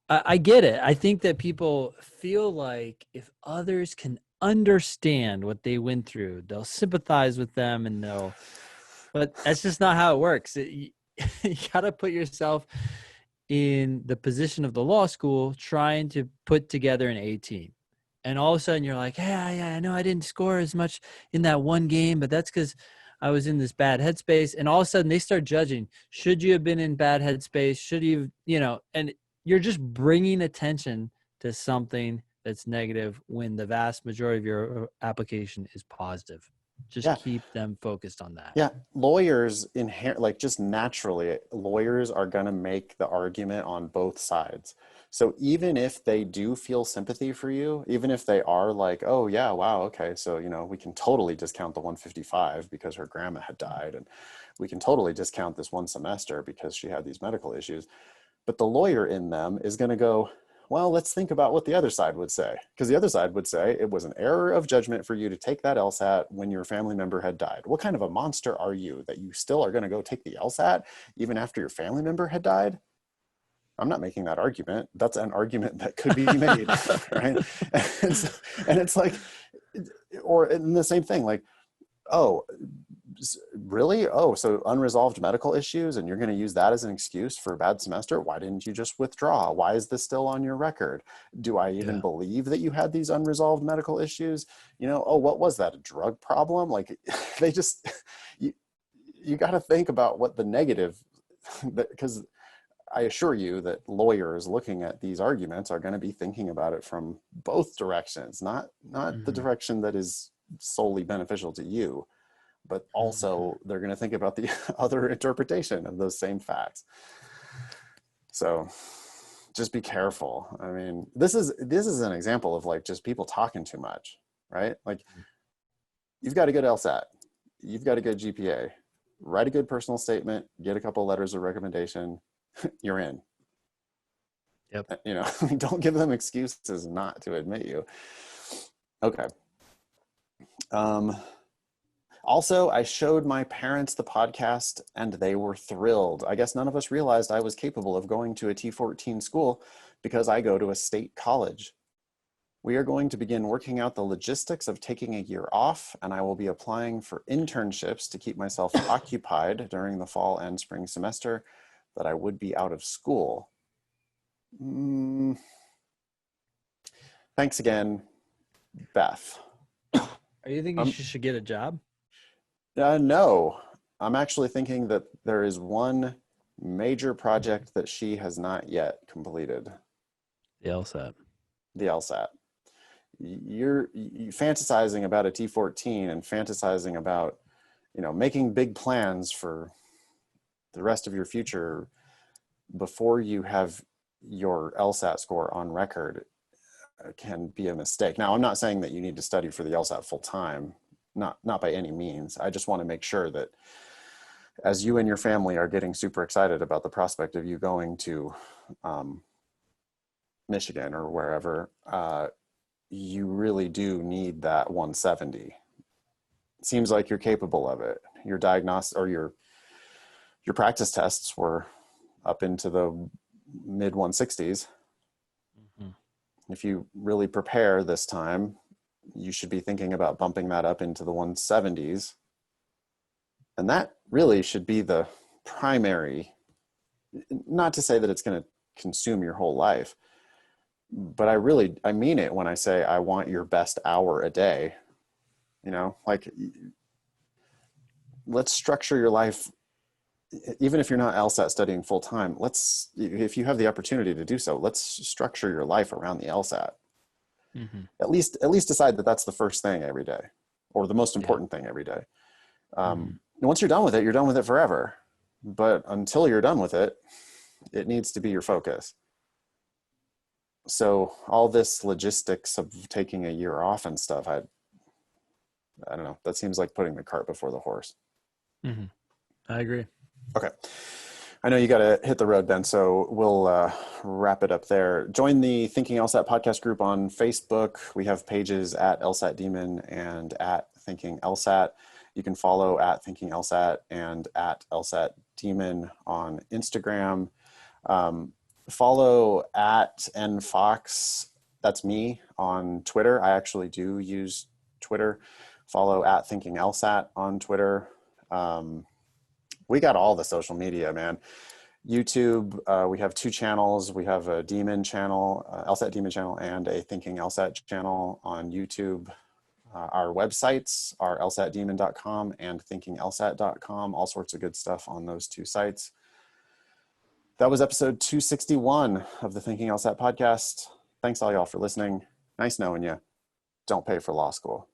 [SPEAKER 2] I get it. I think that people feel like if others can understand what they went through, they'll sympathize with them and but that's just not how it works. You got to put yourself in the position of the law school trying to put together an A team. And all of a sudden you're like, yeah, I know I didn't score as much in that one game, but that's because I was in this bad headspace. And all of a sudden they start judging, should you have been in bad headspace? Should you, and you're just bringing attention to something that's negative when the vast majority of your application is positive. Just keep them focused on that.
[SPEAKER 1] Yeah. Lawyers just naturally, lawyers are going to make the argument on both sides. So even if they do feel sympathy for you, even if they are like, oh yeah, wow. Okay. So, we can totally discount the 155 because her grandma had died. And we can totally discount this one semester because she had these medical issues. But the lawyer in them is going to go, well, let's think about what the other side would say. Because the other side would say it was an error of judgment for you to take that LSAT when your family member had died. What kind of a monster are you that you still are going to go take the LSAT even after your family member had died? I'm not making that argument. That's an argument that could be made, right? And it's like, or in the same thing, like, oh, really? Oh, so unresolved medical issues, and you're going to use that as an excuse for a bad semester? Why didn't you just withdraw? Why is this still on your record? Do I even believe that you had these unresolved medical issues? You know, oh, what was that? A drug problem? Like, they just, you got to think about what the negative, because I assure you that lawyers looking at these arguments are going to be thinking about it from both directions, not the direction that is solely beneficial to you, but also they're going to think about the other interpretation of those same facts. So just be careful. I mean, this is an example of like just people talking too much, right? Like, you've got a good LSAT, you've got a good GPA, write a good personal statement, get a couple letters of recommendation, you're in.
[SPEAKER 2] Yep.
[SPEAKER 1] You know, don't give them excuses not to admit you. Okay. Also, I showed my parents the podcast and they were thrilled. I guess none of us realized I was capable of going to a T14 school because I go to a state college. We are going to begin working out the logistics of taking a year off, and I will be applying for internships to keep myself occupied during the fall and spring semester that I would be out of school. Thanks again, Beth.
[SPEAKER 2] Are you thinking she should get a job?
[SPEAKER 1] No, I'm actually thinking that there is one major project that she has not yet completed.
[SPEAKER 2] The LSAT.
[SPEAKER 1] The LSAT. You're fantasizing about a T14 and fantasizing about, you know, making big plans for the rest of your future before you have your LSAT score on record can be a mistake. Now, I'm not saying that you need to study for the LSAT full time, not by any means. I just want to make sure that as you and your family are getting super excited about the prospect of you going to Michigan or wherever, you really do need that 170. It seems like you're capable of it. Your diagnostic or your practice tests were up into the mid 160s. If you really prepare this time, you should be thinking about bumping that up into the 170s. And that really should be the primary, not to say that it's going to consume your whole life, but I mean it when I say I want your best hour a day. You know, like, let's structure your life. Even if you're not LSAT studying full time, if you have the opportunity to do so, let's structure your life around the LSAT. At least decide that that's the first thing every day, or the most important thing every day. And once you're done with it, you're done with it forever. But until you're done with it, it needs to be your focus. So all this logistics of taking a year off and stuff, I don't know. That seems like putting the cart before the horse.
[SPEAKER 2] I agree.
[SPEAKER 1] Okay. I know you got to hit the road, Ben, so we'll wrap it up there. Join the Thinking LSAT podcast group on Facebook. We have pages at LSAT Demon and at Thinking LSAT. You can follow at Thinking LSAT and at LSAT Demon on Instagram. Follow at nfox, that's me, on Twitter. I actually do use Twitter. Follow at Thinking LSAT on Twitter. We got all the social media, man. YouTube, we have 2 channels. We have a Demon channel, LSAT Demon channel, and a Thinking LSAT channel on YouTube. Our websites are lsatdemon.com and thinkinglsat.com. All sorts of good stuff on those 2 sites. That was episode 261 of the Thinking LSAT podcast. Thanks all y'all for listening. Nice knowing you. Don't pay for law school.